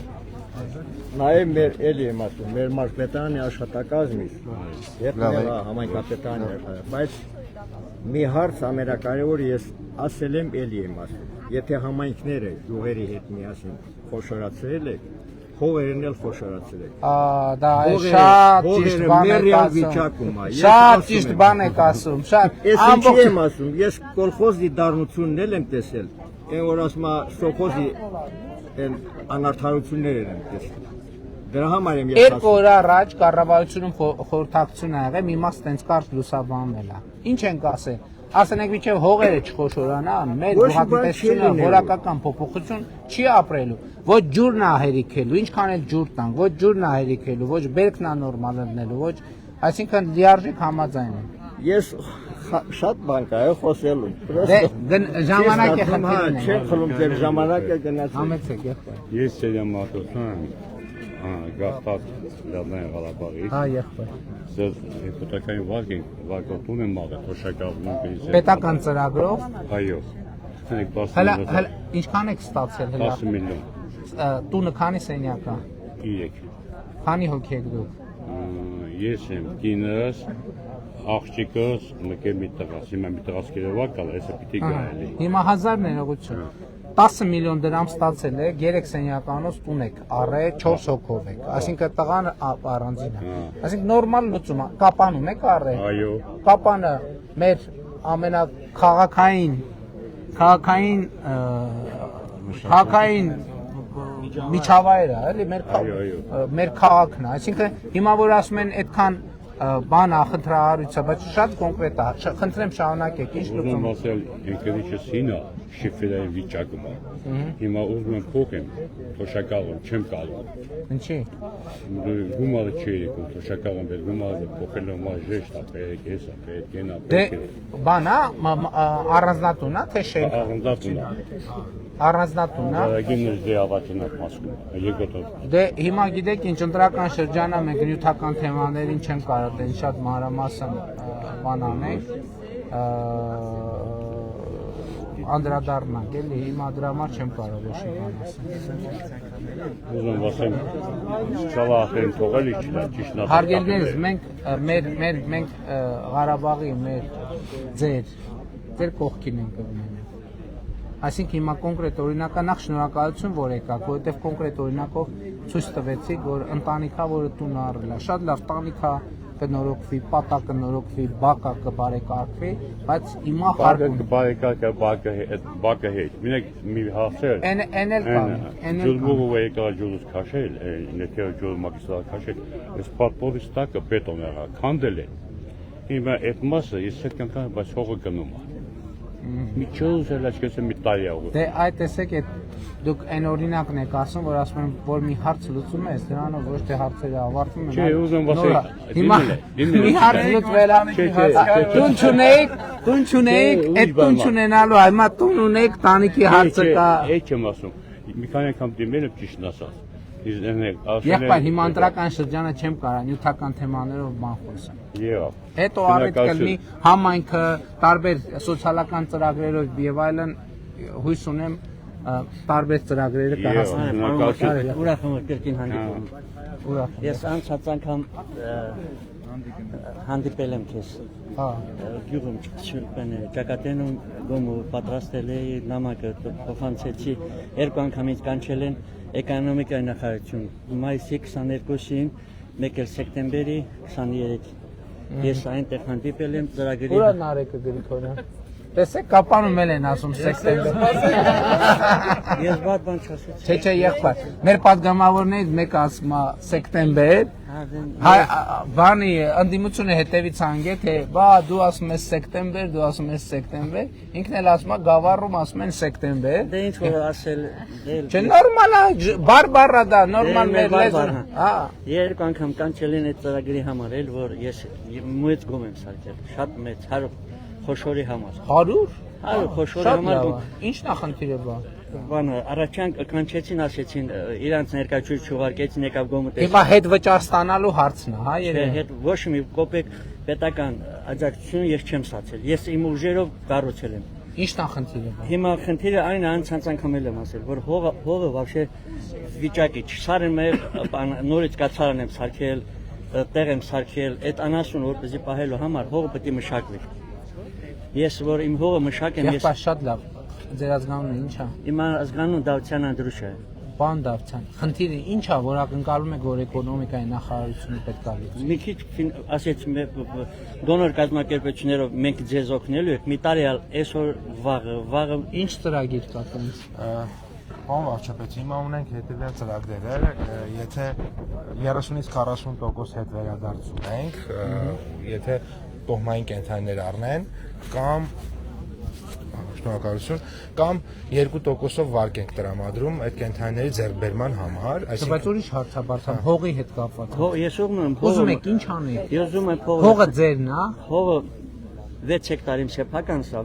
Speaker 6: Նաև մեր էլի եմ ասում, մեր մարզպետարանի աշխատակազմից, երբեմն համայնքապետարանի, բայց մի հարց ամենակարևոր ես ասել եմ էլի եմ ասում, եթե համայնքները գյուղերի հետ միասին խոշորացրել եք, հողերն էլ խոշորացրել եք։
Speaker 1: Դա շատ ճիշտ բան եք ասում։ Շատ ճիշտ բան եք ասում, շատ։
Speaker 6: Ես ինչի եմ ասում, ես կոլխոզի դառնությունն էլ եմ տեսել, այն որ ասում է սոքոզի անարդարություններ եմ տեսել։ Դրա համար եմ ես ասում։
Speaker 1: Երկու օր առաջ կառավարությունում խորհրդակցություն ա եղել, մի մաս տենց կարճ լուսաբանվել է։ Ինչ ենք ասել։ Ասենք մինչև հողերը չխոշորանան, մեր գյուղատնտեսությունը որակական փոփոխություն չի ապրելու։ Ոչ ջուրն է հերիքելու, ինչքան էլ ջուր տանք, ոչ ջուրն է հերիքելու, ոչ բերքն է նորմալ ընդնելու, ոչ, այսինքն լիարժեք համաձայն եմ։
Speaker 6: Ես շատ բան կա խոսելու։
Speaker 1: Ժամանակ է խնդիրն է։
Speaker 6: Չեմ խլում ձեր ժամանակը գնացեք։
Speaker 1: Համեցեք, եղբայր։
Speaker 2: Ես Սերյան Մարտիրոսյան Գախտած Լեռնային Ղարաբաղից։
Speaker 1: Հա, եղբայր։
Speaker 2: Ձեր պետական վարկոտուն եմ աղը, թոշակավորում պենսիա։
Speaker 1: Պետական ծրագրով։
Speaker 2: Այո։
Speaker 1: Հələ ինչքան եք ստացել հələ։
Speaker 2: 10 միլիոն։
Speaker 1: Տունը քանի սենյակ է։
Speaker 2: 3։
Speaker 1: Քանի հոգի եք դուք։
Speaker 2: Ես եմ, կինս, աղջիկս, մեկը մի տղաս, հիմա մի տղաս կերևակ կալ, այսը պիտի գայելի։
Speaker 1: Հիմա 1000 ներողություն։ 10 միլիոն դրամ ստացել եք, 3 սենյականոց տուն եք, առե 4 հոգով եք, այսինքն տղան առանձին է։ Այսինքն նորմալ լուծում է, կապանում եք առե։
Speaker 2: Այո։
Speaker 1: Կապանը մեր ամենաքաղաքային Քաղաքային միջավայրը, էլի մեր քաղաքն է, այսինքն հիմա որ ասում են այդքան բան է խնդրահարույցը, բայց շատ կոնկրետ է, խնդրեմ շարունակեք, ինչ
Speaker 2: Ուզում
Speaker 1: լուծում։
Speaker 2: ասել ինքնիչս հինա շիֆրային վիճակում է։ Հիմա ուզում եմ փոխեմ, թոշակալում չեմ կարող։
Speaker 1: Ինչի։
Speaker 2: Գումարը չի եկում, թոշակալում եմ, գումարը փոխել եմ ժեշտ, ապերեք էսա, պետք է նա
Speaker 1: Դե
Speaker 2: պետք է։
Speaker 1: բան է, առանձնատուն է, թե շենք։
Speaker 2: Առանձնատուն է։
Speaker 1: Առանձնատուն է։
Speaker 2: Գինս դե ավարտին է մասկում։ Երկրորդ
Speaker 1: Դե հիմա գիտեք ինչ ընտրական շրջանը մենք նյութական թեմաներին չեմ կարող դեն շատ մանրամասն բան անենք անդրադառնանք էլի հիմա դրա համար չեմ կարող ոչ մի բան ասել։
Speaker 2: ուզում ասեմ, շալախեն թողել իչ դա ճիշտ նա։
Speaker 1: Հարգելիներս մենք Ղարաբաղի մեր ձեր կողքին ենք գնում։ Այսինքն հիմա կոնկրետ օրինակա նախ շնորհակալություն որ եկաք, որովհետև կոնկրետ օրինակով ցույց տվեցիք, որ ընտանիքա, որը տուն առել է, շատ լավ տանիքա կնորոգվի, պատա կնորոգվի, բակա կբարեկարգվի, բայց հիմա հարկում
Speaker 2: կբարեկարգի բակը հետ։ Մինեք մի հասել։
Speaker 1: Են էլ կա,
Speaker 2: Ջուրմուղը եկա ջուրս քաշել, ներքև ջուրը մագիստրալ քաշել, այս պատպորի ստակը բետոն եղա, քանդել է։ Հիմա այդ մասը ես սեքտական բայց հողը գնում է։ Միջոց էլ աչքես մի տարի աղու։
Speaker 1: Դե այդ տեսեք այդ դուք այն օրինակն եք ասում, որ ասում եմ, որ մի հարց լուծում ես, դրանով ոչ թե հարցերը ավարտվում են։
Speaker 2: Չէ, ուզում ասել,
Speaker 1: հիմա մի հարց լուծվել է։ Տուն չունեիք, այդ տուն չունենալու, հիմա տուն ունեիք, տանիքի հարցը կա։
Speaker 2: Այդ չեմ ասում։ Մի քանի անգամ դիմել եմ ճիշտ ասած։
Speaker 1: Եղբայր, հիմա ընտրական շրջանը չեմ կարա նյութական թեմաներով բան խոսեմ։
Speaker 2: Եվ
Speaker 1: Հետո առիթ կլինի համայնքը տարբեր սոցիալական ծրագրերով եւ այլն հույս ունեմ տարբեր ծրագրերը կհասնեն։
Speaker 7: Ուրախ եմ կրկին հանդիպում։
Speaker 1: Ուրախ։
Speaker 7: Ես անցած անգամ հանդիպել եմ քեզ։
Speaker 1: Հա։
Speaker 7: Գյուղում չփեն ճակատենում գոմը պատրաստել էի նամակը փոխանցեցի երկու անգամ ինձ կանչել են էկոնոմիկայի նախարարություն մայիսի 22-ին, մեկ էլ սեպտեմբերի 23 Ես այնտեղ հանդիպել եմ ծրագրի։
Speaker 1: Ուրա Նարեկը Գրիգորյան։ Տեսեք կապանում են ասում սեպտեմբեր։
Speaker 7: Ես բաց բան չասեցի։
Speaker 1: Չէ, եղբայր։ Մեր падգամավորներից մեկը ասում է սեպտեմբեր։ Հայ բանի ընդդիմությունը հետևից հանգե թե բա դու ասում ես սեպտեմբեր, դու ասում ես սեպտեմբեր, ինքն էլ ասում է գավառում ասում են սեպտեմբեր։
Speaker 7: Դե ինչ որ ասել։
Speaker 1: Չէ, նորմալ է, բարբառա դա, նորմալ մեր լեզուն։ Հա։
Speaker 7: Երկու անգամ կանչել են այդ ծրագրի համար էլ որ ես մեծ գոմ եմ սարքել, շատ մեծ, 100 խոշորի համար։ 100 խոշորի համար։
Speaker 1: Ինչ նախնդիրը բա։
Speaker 7: Բանը առաջանք կանչեցին, ասեցին իրանց ներկայացուցիչ չուղարկեցին, եկավ գոմը տես։
Speaker 1: Հիմա հետ վճար ստանալու հարցն է, հա, երբ։
Speaker 7: Հետ ոչ մի կոպեկ պետական աջակցություն ես չեմ ստացել։ Ես իմ ուժերով կառուցել եմ։
Speaker 1: Ինչ նախնդիրը բա։
Speaker 7: Հիմա խնդիրը այն է, անցած անգամ եմ ասել, որ հողը вообще վիճակի չսարեն մեր նորից կացարան եմ սարքել, տեղ եմ սարքել, այդ անասուն որպեսզի պահելու համար հողը պետք է մշակվի։ Ես որ իմ հողը մշակեմ, ես
Speaker 1: շատ լավ։ Ձեր ազգանունը ի՞նչ է։
Speaker 7: Իմ ազգանունը Դավթյան Անդրուշ է։
Speaker 1: Պարոն Դավթյան, խնդիրը ի՞նչ է, որ ակնկալում եք, որ էկոնոմիկայի նախարարությունը պետք է լուծի։
Speaker 7: Մի քիչ ասեց դոնոր կազմակերպություններով մենք ձեզ օգնելու ենք, մի տարի այսօր վաղը
Speaker 1: ինչ ծրագիր կա տենց։
Speaker 8: Պարոն վարչապետ, հիմա ունենք հետևյալ ծրագրեր, եթե 30-ից 40% հետ վերադարձ ունենք, եթե տոհմային կենդանիներ առնեն, կամ շնորհակալություն, կամ 2%-ով վարկ ենք տրամադրում այդ կենդանիների ձեռքբերման համար,
Speaker 1: այսինքն բայց ուրիշ հարց է բարթամ, հողի հետ կապված։
Speaker 7: Ես ուզում եմ
Speaker 1: ուզում եք ինչ անեք։
Speaker 7: Ես ուզում եմ
Speaker 1: հողը ձերն է։
Speaker 7: Հողը 6 հեկտար իմ սեփական սա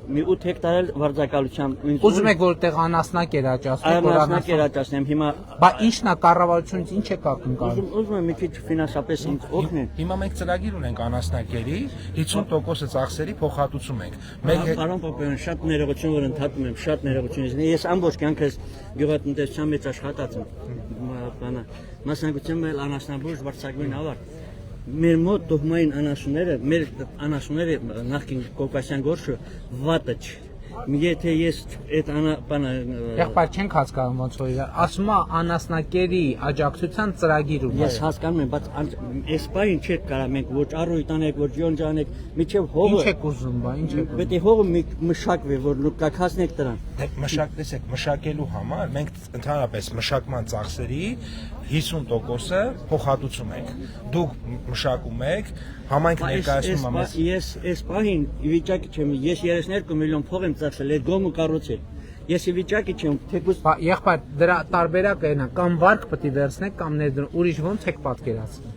Speaker 7: մի 8 հեկտար էլ վարձակալությամբ
Speaker 1: ուզում եք որտեղ անասնակ երաճացնեք,
Speaker 7: որ անասնակ երաճացնեմ հիմա
Speaker 1: բա ինչն է կառավարությունից ինչ եք ակնկալում։
Speaker 7: Ուզում եմ մի քիչ ֆինանսապես ինձ օգնեն։
Speaker 8: Հիմա մենք ծրագիր ունենք անասնակերի 50%-ը ծախսերի փոխհատուցում ենք։
Speaker 7: Պարոն Պապյան, շատ ներողություն որ ընդհատում եմ, շատ ներողություն։ Ես ամբողջ կյանքս գյուղատնտեսության մեջ աշխատած եմ։ Մասնագիտությամբ էլ անասնաբուժ վարձակվին ավարտ։ Մեր մոտ տոհմային անասունները, մեր անասունները նախքին կովկասյան գործը վատը չի։ Եթե ես այդ բանը
Speaker 1: Եղբայր չենք հասկանում ոնց որ իրար։ Ասում է անասնակերի աջակցության ծրագիր ունի։
Speaker 7: ես հասկանում եմ, բայց այս բանը չէ կարա մենք ոչ առույթ անենք, ոչ յոնջ անենք, միջև հողը։
Speaker 1: Ինչ եք ուզում, բա, ինչ եք ուզում։
Speaker 7: Պետք է հողը մշակվի, որ կակասնեք դրան։
Speaker 8: Մշակ, մշակելու համար մենք ընդհանրապես մշակման ծախսերի 50%-ը փոխհատուցում ենք։ Դուք մշակում եք, համայնքը ներկայացնում է մեզ։
Speaker 7: Ես այս բանին վիճակի չեմ, ես 32 միլիոն փող եմ ծախսել այդ գոմը կառուցել։ Ես վիճակի չեմ, թեկուզ
Speaker 1: Եղբայր, դրա տարբերակը այնա, կամ վարկ պետք է վերցնեք, կամ ներդրում, ուրիշ ոնց եք պատկերացնում։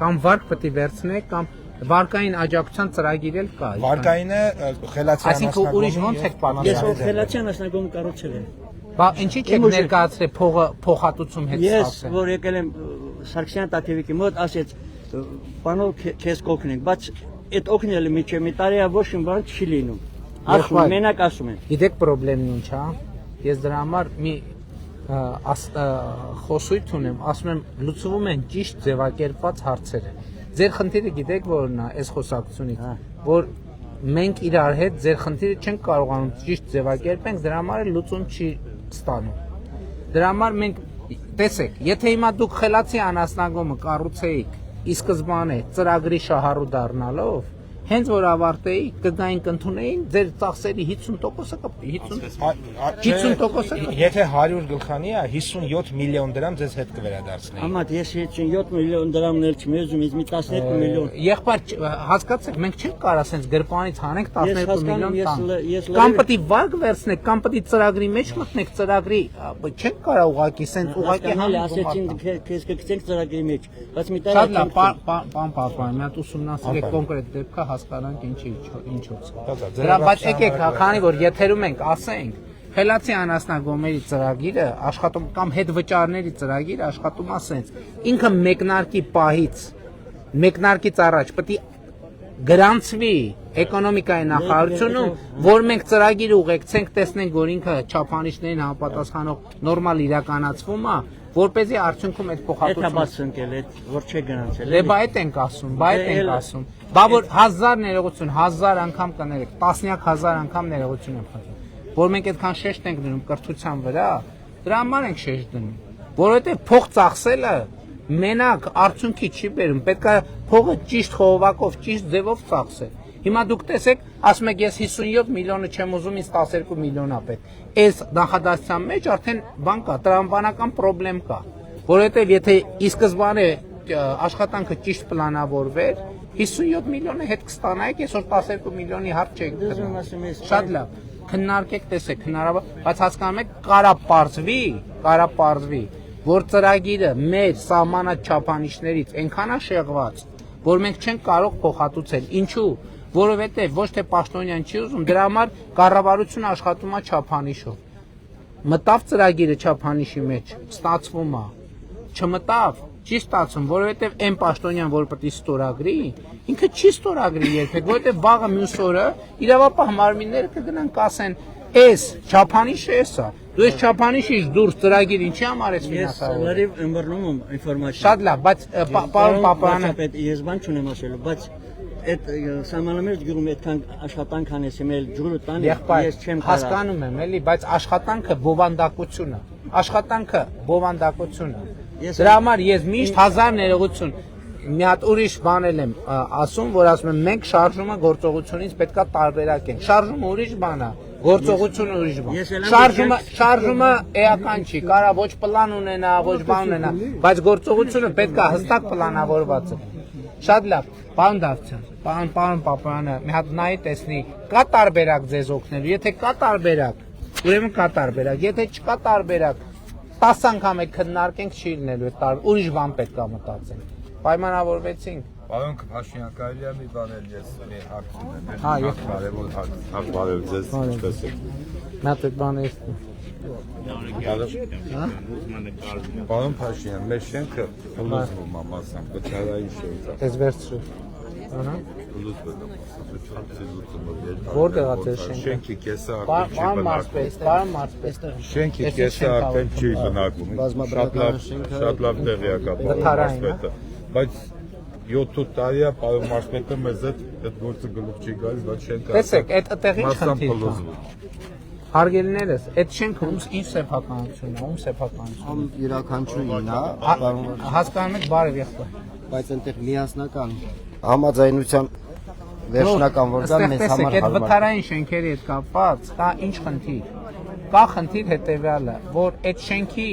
Speaker 1: Կամ վարկ պետք է վերցնեք, կամ վարկային աջակցության ծրագիր էլ կա։
Speaker 8: Վարկայինը խելացի
Speaker 1: Այսինքն ուրիշ ոնց եք
Speaker 7: ես
Speaker 1: պատկերացնում։
Speaker 7: ով խելացի անասնագոմ կառուցել եմ։
Speaker 1: Բա ինչի՞ չեք ներկայացրել փողը փոխհատուցում հետ
Speaker 7: Ես
Speaker 1: ստացել։
Speaker 7: որ եկել եմ Սարգսյան Տաթևիկի մոտ, ասեց բանով քեզ կօգնենք, բայց այդ օգնելը միջև մի տարի է ոչ մի բան չի լինում։ Ասում մենակ ասում են։
Speaker 1: Գիտեք խնդրեմն ինչ է։ Ես դրա համար մի խոսույթ ունեմ, ասում եմ լուծվում են ճիշտ ձևակերպված հարցերը։ Ձեր խնդիրը գիտեք որն է այս խոսակցությունից, որ մենք իրար հետ ձեր խնդիրը չենք կարողանում ճիշտ ձևակերպենք, դրա համար լուծում չի ստանում։ Դրա համար մենք տեսեք, եթե հիմա դուք խելացի անասնագոմը կառուցեիք ի սկզբանե ծրագրի շահառու դառնալով, հենց որ ավարտեի կգային կընդունեին ձեր ծախսերի 50%-ը 50%-ը
Speaker 8: Եթե 100 գլխանի է 57 միլիոն դրամ ձեզ հետ կվերադարձնեի։
Speaker 7: Համա ես 57 միլիոն դրամներ չմեզում, ինձ մի 12 միլիոն։
Speaker 1: Եղբայր հասկացեք, մենք չենք կարող ասենց գրպանից հանենք 12 միլիոն
Speaker 7: ես
Speaker 1: տան։ Կամ պետք է վարկ վերցնեք, կամ պետք է ծրագրի մեջ մտնեք, ծրագրի չենք կարող ուղակի ասենց ուղակի
Speaker 7: հələ ասեցին քեզ կգցենք ծրագրի մեջ, բայց մի տարի
Speaker 1: շատ լավ, պան պապան, մի հատ ուսումնասիրեք կոնկրետ դեպքը հասկանանք ինչից։ Դրա բայց եկեք, քանի որ եթերում ենք, ասենք Խելացի անասնագոմերի ծրագիրը աշխատում կամ հետվճարների ծրագիրը աշխատում ասենց ինքը մեկնարկի պահից մեկնարկից առաջ պետք է գրանցվի էկոնոմիկայի նախարարությունում, որ մենք ծրագիրը ուղեկցենք, տեսնենք, որ ինքը չափանիշներին համապատասխանող նորմալ իրականացվում է, որպեսզի արդյունքում այդ փոխհատուցումը
Speaker 7: որ չէ գնացել։
Speaker 1: Դե բա այդ ենք ասում, Բա որ 1000 ներողություն, 1000 անգամ կներեք, տասնյակ հազար անգամ ներողություն եմ խնդրում, որ մենք այդքան շեշտ ենք դնում կրթության վրա, դրա համար ենք շեշտ դնում, որովհետև փող ծախսելը մենակ արդյունքի չի բերում, պետք է փողը ճիշտ խողովակով, ճիշտ ձևով ծախսել։ Հիմա դուք տեսեք, ասում եք ես 57 միլիոնը չեմ ուզում, ինձ 12 միլիոն է պետք։ Այս նախադասության մեջ արդեն բան կա, տրամաբանական խնդրեմ կա, որովհետև եթե ի սկզբանե աշխատանքը ճիշտ պլանավորվեր, 57 միլիոնը հետ կստանայիք, այսօր 12 միլիոնի հարց չեք դնում։ Շատ լավ, քննարկեք, տեսեք, հնարավոր, բայց հասկանում եք, կարա պարզվի, որ ծրագիրը մեր սահմանած չափանիշներից այնքան է շեղված, որ մենք չենք կարող փոխհատուցել։ Ինչու՞։ Որովհետև ոչ թե պաշտոնյան չի ուզում, դրա համար կառավարությունը աշխատում է չափանիշով։ Մտավ ծրագիրը չափանիշի մեջ, ստացվում է։ Չմտավ, չի ստացվում, որովհետև այն պաշտոնյան, որ պետք է ստորագրի, ինքը չի ստորագրի երբեք, որովհետև վաղը մյուս օրը իրավապահ մարմինները կգնան կասեն, «Էս չափանիշը էս է»։ Դու այս չափանիշից դուրս ծրագիր ինչի համար ես ֆինանսավորում։
Speaker 7: Ես լրիվ ըմբռնում եմ ինֆորմացիա։
Speaker 1: Շատ լավ, բայց պարոն Պապարյանը,
Speaker 7: ես բան չունեմ ասելու, բայց այդ սահմանամերձ գյուղում այդքան աշխատանք անես, իմել ջուրը տանի, ես չեմ կարող։
Speaker 1: հասկանում եմ, էլի, բայց աշխատանքը բովանդակություն է։ Դրա համար ես միշտ 1000 ներողություն մի հատ ուրիշ բան եմ ասում, որ ասում եմ մենք շարժումը գործողությունից պետքա տարբերակենք։ Շարժումը ուրիշ բան է, գործողությունը ուրիշ բան։ Շարժումը էական չի, կարա ոչ պլան ունենա, ոչ բան ունենա, բայց գործողությունը պետքա հստակ պլանավորված է։ Շատ լավ, պարոն Դավթյան, պարոն Պապարյանը, մի հատ նայի տեսնի, կա տարբերակ ձեզ օգնելու, եթե կա տարբերակ, ուրեմն կա տարբերակ, եթե չկա տարբերակ, 10 անգամ է քննարկենք չի լինելու այդ տարբերակ, ուրիշ բան պետք է մտածենք։ Պայմանավորվեցինք։
Speaker 4: Պարոն Փաշինյան, կարելի է մի բան էլ ես մի հարց ունեմ։
Speaker 1: Հա, եւ
Speaker 4: կարևոր հարց բարև ձեզ, ինչպես եք։
Speaker 1: Մի հատ այդ բանը ես։
Speaker 4: Պարոն Փաշինյան, մեր շենքը փլուզվում է մասամբ, գծարային շենք է։
Speaker 1: Ես վերցրու։ Ահա։
Speaker 4: Փլուզվում է մասամբ,
Speaker 1: Որտեղ է ձեր շենքը։
Speaker 4: շենքի կեսը արդեն
Speaker 1: Պարոն Մարսպես,
Speaker 4: շենքի կեսը արդեն չի բնակվում։ Շատ լավ տեղյակ է պարոն Մարսպետը, բայց 7 տարի է պարոն Մարզպետը մեզ այդ գործը գլուխ չի գալիս, բայց շենքը
Speaker 1: Տեսեք, այդտեղ ինչ խնդիր կա։ Հարգելիներս, այդ շենքը ինչ սեփականություն է, ում սեփականություն։
Speaker 3: Ամ յուրաքանչյուրին է,
Speaker 1: Հասկանում եք, բարև եղբայր։
Speaker 3: բայց այնտեղ միասնական համաձայնության վերջնական որ կա մեզ համար
Speaker 1: Տեսեք, այդ
Speaker 3: հարմար։
Speaker 1: վթարային շենքերի հետ կապված կա ինչ խնդիր։ Կա խնդիր հետևյալը, որ այդ շենքի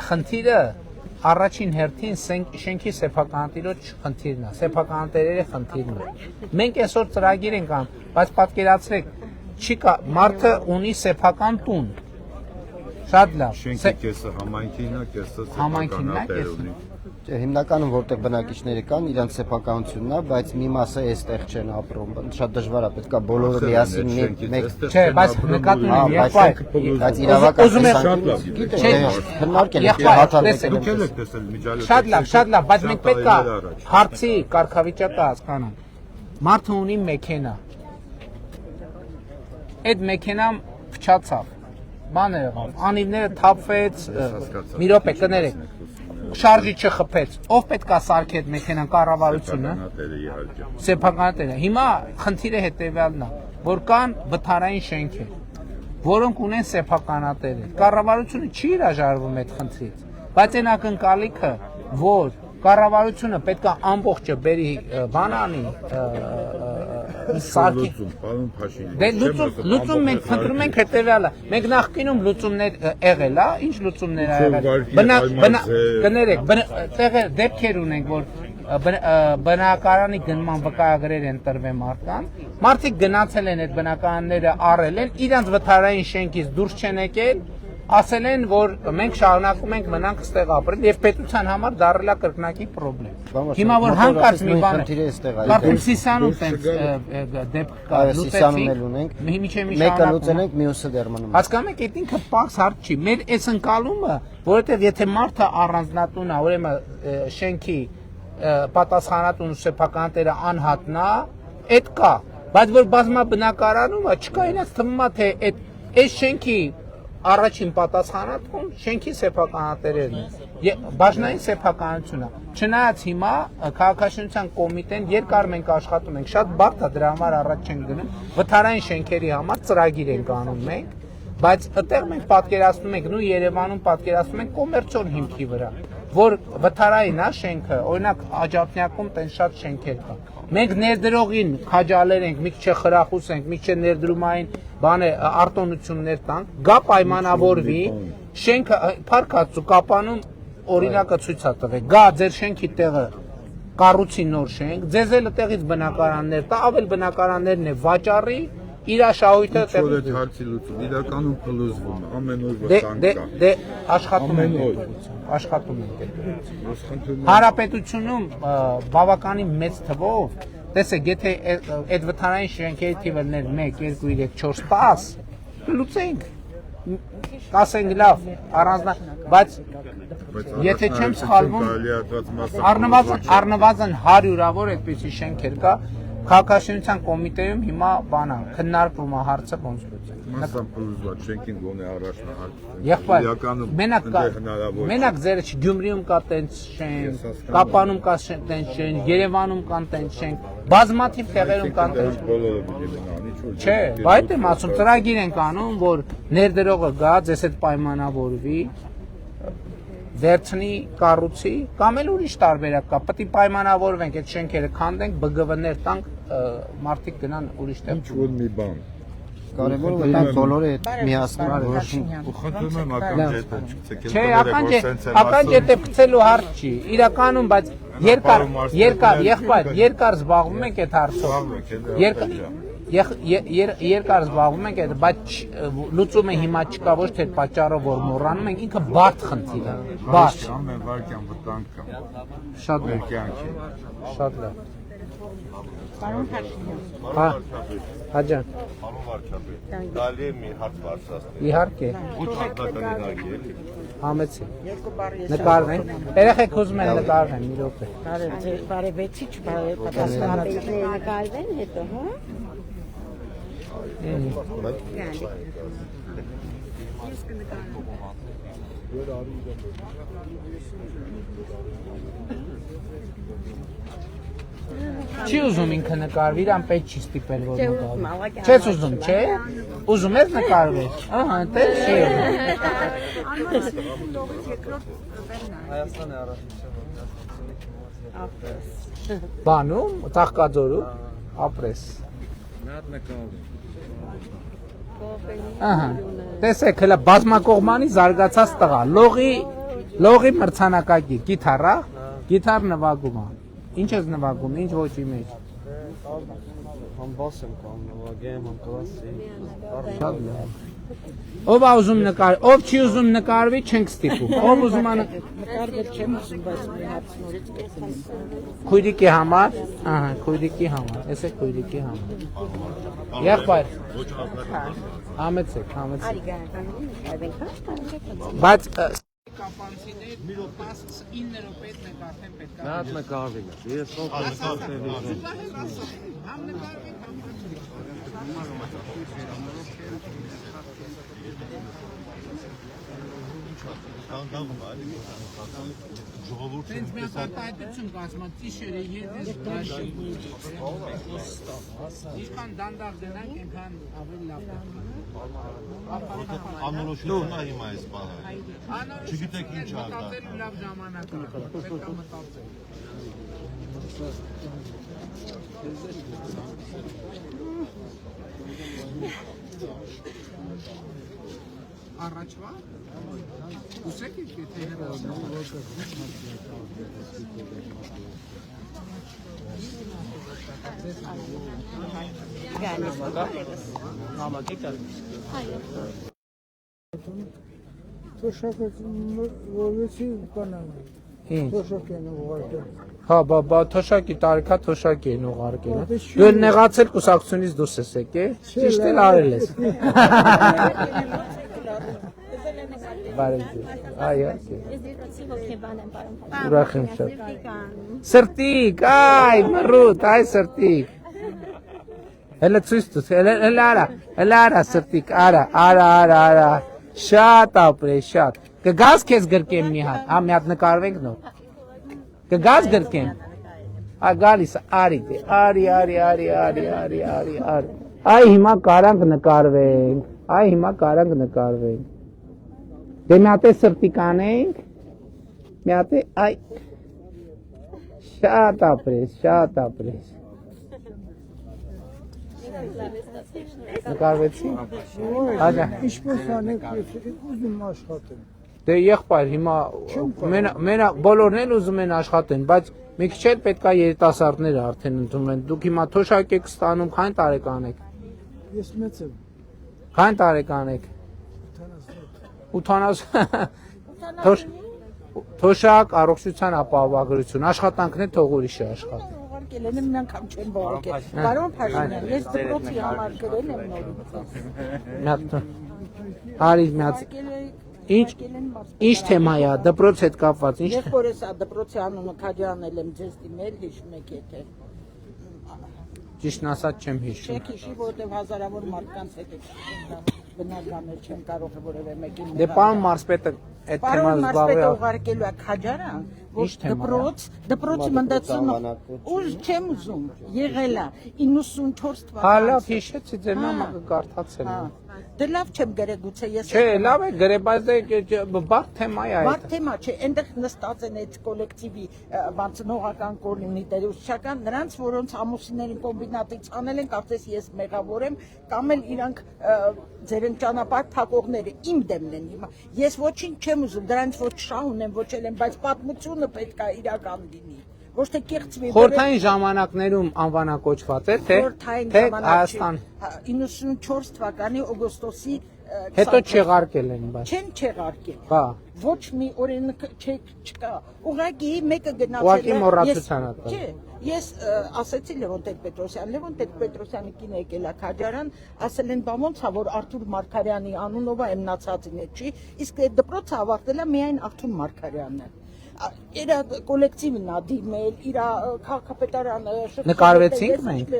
Speaker 1: խնդիրը առաջին հերթին շենքի սեփականատիրոջ խնդիրն է, սեփականատերերի խնդիրն է։ Մենք այսօր ծրագիր ենք անում, բայց պատկերացրեք, չի կա մարդը ունի սեփական տուն։ Շատ լավ։
Speaker 4: շենքի կեսը համայնքին է, կեսը սեփականատեր ունի։
Speaker 3: Հիմնականում որտեղ բնակիչները կան, իրանց սեփականությունն է, բայց մի մասը այստեղ չեն ապրում։ Շատ դժվար է, պետք է բոլորը միասին մեկ
Speaker 1: Չէ, բայց նկատում եմ, եղբայր,
Speaker 3: բայց իրավական
Speaker 1: ուզում եմ
Speaker 3: քննարկել եք հաթարել։
Speaker 4: Դուք եք տեսել միջալը։
Speaker 1: Շատ լավ, բայց մենք պետք է հարցի կարգավիճակը հասկանանք։ Մարդը ունի մեքենա։ Այդ մեքենան փչացավ։ Բան եղավ, անիվները թափվեց, մի րոպե կներեք։ Շարժի չխփեց, ով պետք է սարքի այդ մեքենան, կառավարությունը, սեփականատերը։ Հիմա խնդիրը հետևյալն է, որ կան վթարային շենքեր, որոնք ունեն սեփականատերեր։ Կառավարությունը չի հրաժարվում այդ խնդրից, բայց այն ակնկալիքը, որ կառավարությունը պետք է ամբողջը բերի բանանի սարքի։
Speaker 4: Պարոն Փաշինյան։
Speaker 1: Դե լուծում մենք խնդրում ենք հետևյալը։ Մենք նախկինում լուծումներ եղել է, ինչ լուծումներ ա եղել։ Կներեք, դեպքեր ունենք, որ բնակարանի գնման վկայագրեր են տրվել մարդկանց։ Մարդիկ գնացել են այդ բնակարանները առել են, իրանց վթարային շենքից դուրս չեն եկել, ասել են, որ մենք շարունակում ենք մնանք ստեղ ապրել եւ պետության համար դառել է կրկնակի խնդրեմ։ Հիմա որ հանկարծ մի բան է, կարծում Սիսանում տենց դեպք կա,
Speaker 3: Սիսանում էլ ունենք։ Մեկը լուծել ենք, մյուսը դեռ մնում է։
Speaker 1: Հասկանում եք, այդ ինքը պարզ հարց չի։ Մեր այս ընկալումը, որովհետեւ եթե մարդը առանձնատուն է, ուրեմն շենքի պատասխանատուն սեփականատերը անհատնա, այդ կա, բայց որ բազմաբնակարանում է, չկա իրաց թվում է թե այդ շենքի առաջին պատասխանատուն շենքի սեփականատերերն են։ Բաժնային սեփականությունը։ Չնայած հիմա քաղաքաշինության կոմիտեն երկար մենք աշխատում ենք, շատ բարդ է դրա համար առաջ չենք գնում, վթարային շենքերի համար ծրագիր ենք անում մենք, բայց այդտեղ մենք պատկերացնում ենք նույն Երևանում պատկերացնում ենք կոմերցիոն հիմքի վրա, որ վթարային է շենքը, օրինակ Աջափնյակում տեն շատ շենքեր կան։ Մենք ներդրողին քաջալեր ենք, մի քիչ խրախուսենք, մի քիչ ներդրումային բան է արտոնություններ տանք, գա պայմանավորվի, շենքը փառքացու կապանում օրինակը ցույց է տվել, գա ձեր շենքի տեղը կառուցի նոր շենք, ձեզ էլ այդտեղից բնակարաններ տա, ավել բնակարաններն է վաճառի, իր շահույթը
Speaker 4: տեղից հարցի լուծում, իրականում փլուզվում է, ամեն օր վտանգ կա։
Speaker 1: Դե աշխատում ենք։ Հանրապետությունում բավականին մեծ թվով, տեսեք, եթե այդ վթարային շենքերի թիվը 1, 2, 3, 4, 10 լուծենք, կասենք լավ, բայց եթե չեմ սխալվում, առնվազն 100-ավոր այդպիսի շենքեր կա, քաղաքաշինության կոմիտեում հիմա բանա քննարկվում է հարցը ոնց լուծել։
Speaker 4: Մասամբ փլուզված շենքին գոնե առաջնահարցում։
Speaker 1: Եղբայր, մենակ ձերը Գյումրիում կա տենց շենք, Կապանում կա տենց շենք, Երևանում կան տենց շենք, բազմաթիվ տեղերում կան տենց։ Չէ, բայց եմ ասում, ծրագիր ենք անում, որ ներդրողը գա, ձեզ հետ պայմանավորվի, վերցնի, կառուցի, կամ էլ ուրիշ տարբերակ կա, պետք է պայմանավորվենք, այդ շենքերը քանդենք, BGV-ներ տանք, մարդիկ գնան ուրիշ տեղ։
Speaker 4: Ինչ որ մի բան։
Speaker 3: Կարևորը որ դա բոլորը միասին որոշում։
Speaker 4: Խնդրում եմ ականջետը չգցեք։
Speaker 1: Չէ, ականջետը գցելու հարց չի, իրականում, բայց երկար զբաղվում ենք այդ հարցով։ Երկար զբաղվում ենք այդ, բայց լուծումը հիմա չկա, ոչ թե պատճառով որ մոռանում ենք, ինքը բարդ խնդիր է, բարդ։
Speaker 4: Ամեն վարքյան վտանգ կա։
Speaker 1: Շատ լավ։ Շատ լավ։
Speaker 9: Պարոն Փաշինյան։
Speaker 1: Հա, Հաջան։
Speaker 4: Պարոն վարչապետ, դալի մի հարց բարձրացնել։
Speaker 1: Իհարկե։
Speaker 4: Ոչ հատկականինակի էլի։
Speaker 1: Համեցի։ Նկարվեն։ Երեխեք ուզում են նկարվեն, մի րոպե։
Speaker 9: Բարևեցի, չպատասխանատու նկարվեն հետո, հա։
Speaker 1: Չի ուզում ինքը նկարվի, իրան պետք չի ստիպել որ նկարվի։ Չես ուզում, չէ՞։ Ուզում ես նկարվել։ Ահա, դե չի։ Բանում, Ծաղկաձորում, ապրես։ Ահա, տեսեք, հələ բազմակողմանի զարգացած տղա, լողի մրցանակակիր, գիտարա, գիտար նվագում է։ Ինչ ես նվագում, ինչ ոճի մեջ։
Speaker 10: Համ բաս եմ կամ նվագեմ, համ կլասիկ։
Speaker 1: Շատ լավ։ Ով է ուզում նկարվի, ով չի ուզում նկարվի, չենք ստիպում։ Ով ուզում է
Speaker 9: նկարվել չեմ ուզում, բայց մի հատ նորից կեցնեմ։
Speaker 1: քույրիկի համար, ահա, քույրիկի համար, էս է քույրիկի համար։ Եղբայր։ Համեցեք։
Speaker 9: Արի գարկանին, այվենք հաշ
Speaker 1: Բայց կապանցիներ 19 րոպեից մեկ արդեն պետք է։
Speaker 10: Նա նկարվի։ Ես ով նկարվի։
Speaker 1: Համ նկարվի, համ Տենց մի արտահայտություն կազմած ծիշերը եդես դաշի Ինչքան դանդաղ գնանք, ենքան ավելի լավ
Speaker 11: Անորոշությունն է հիմա այս բանը Չգիտեք ինչ
Speaker 1: մտածել ու լավ ժամանակ պետք է մտածել Առաջվա Ուսեք եք եթե Հա, բա թոշակի տարիքա թոշակի են ուղարկել Դու են նեղացել կուսակցությունից դուրս ես եկել Ճիշտ էլ արել ես Ուրախ եմ շատ Սրտիկ, այ մռուտ, այ սրտիկ Հելը ցույց տուր, հելը արա սրտիկ, արա Շատ ապրես, շատ Կգազ քեզ գրկեմ մի հատ, հա մի հատ նկարվենք նոր Կգազ գրկեմ Գալիս, արի դե, արի Այ հիմա կարանք նկարվենք Դե մի հատ է սրտիկ անենք Մի հատ է, այ Շատ ապրես Նկարվեցի Հաջա
Speaker 12: Ինչպես անեք ուզում աշխատեն
Speaker 1: Դե եղբայր հիմա բոլորն էլ ուզում են աշխատեն բայց մի քիչ էլ պետք է երիտասարդները արդեն ընդունում են դուք հիմա թոշակ եք ստանում քանի տարեկան եք
Speaker 12: Ես մեծ եմ
Speaker 1: Քանի տարեկան եք 80 Թոշակ առողջության ապահովագրություն աշխատանքն է թող ուրիշը աշխատի
Speaker 9: Ուղարկել եմ մի անգամ չեմ բողոքել Բարոն Փաշինյան ես դպրոցի համար գրել եմ
Speaker 1: նորից Ինչ թեմա է դպրոց հետ կապված ինչ
Speaker 9: Եղբորս դպրոցի անունը Քաջարանել եմ ձեզ դիմել հիշում եք եթե
Speaker 1: Ճիշտն ասած չեմ հիշում
Speaker 9: Չեք հիշի որովհետև հազարավոր մարդկանց հետ բնականներ չեմ կարող որևէ մեկին
Speaker 1: Դե պարոն Մարսպետը այդ թեման զբաղվի
Speaker 9: ուղարկելու է Քաջարան որ դպրոցի մնդացումը ուժ չեմ ուզում եղել է 94 թվականին
Speaker 1: Հա լավ հիշեցի ձեր նամակը կարդացել եմ
Speaker 9: Դե լավ չեմ գրել գուցե ես
Speaker 1: Չէ լավ է գրել բայց բարդ թեմա է այդ
Speaker 9: Բարդ թեմա չէ այնտեղ նստած են այդ կոլեկտիվի բանցնողական կորինի դերուսչական նրանց որոնց ամուսիններին կոմբինատից անել են կարծես ես մեղավոր եմ կամ էլ իրանք ձեր ճանապարհ փակողները իմ դեմն են հիմա ես ոչինչ չեմ ուզում դրանց ոչ շահ ունեմ ոչ էլ եմ բայց պատմությունը պետք է իրական լինի ոչ թե կեղծվի
Speaker 1: Խորհրդային ժամանակներում անվանակոչված է թե Հայաստան
Speaker 9: 94 թվականի օգոստոսի
Speaker 1: Հետո չեղարկել են բայց
Speaker 9: Չեն չեղարկել
Speaker 1: Բա
Speaker 9: Ոչ մի օրենք չկա Ուղղակի մեկը գնացել
Speaker 1: Ուղղակի մոռացության է
Speaker 9: Չէ Ես ասեցի Լևոն Տեր-Պետրոսյանի կինը եկել է Քաջարան ասել են բա ոնց է որ Արթուր Մարգարյանի անունով է մնացածին է չի իսկ այդ դպրոցը ավարտել է միայն Արթուր Մարգարյանը իր կոլեկտիվն է դիմել իր քաղաքապետարանը
Speaker 1: Նկարվեցինք մենք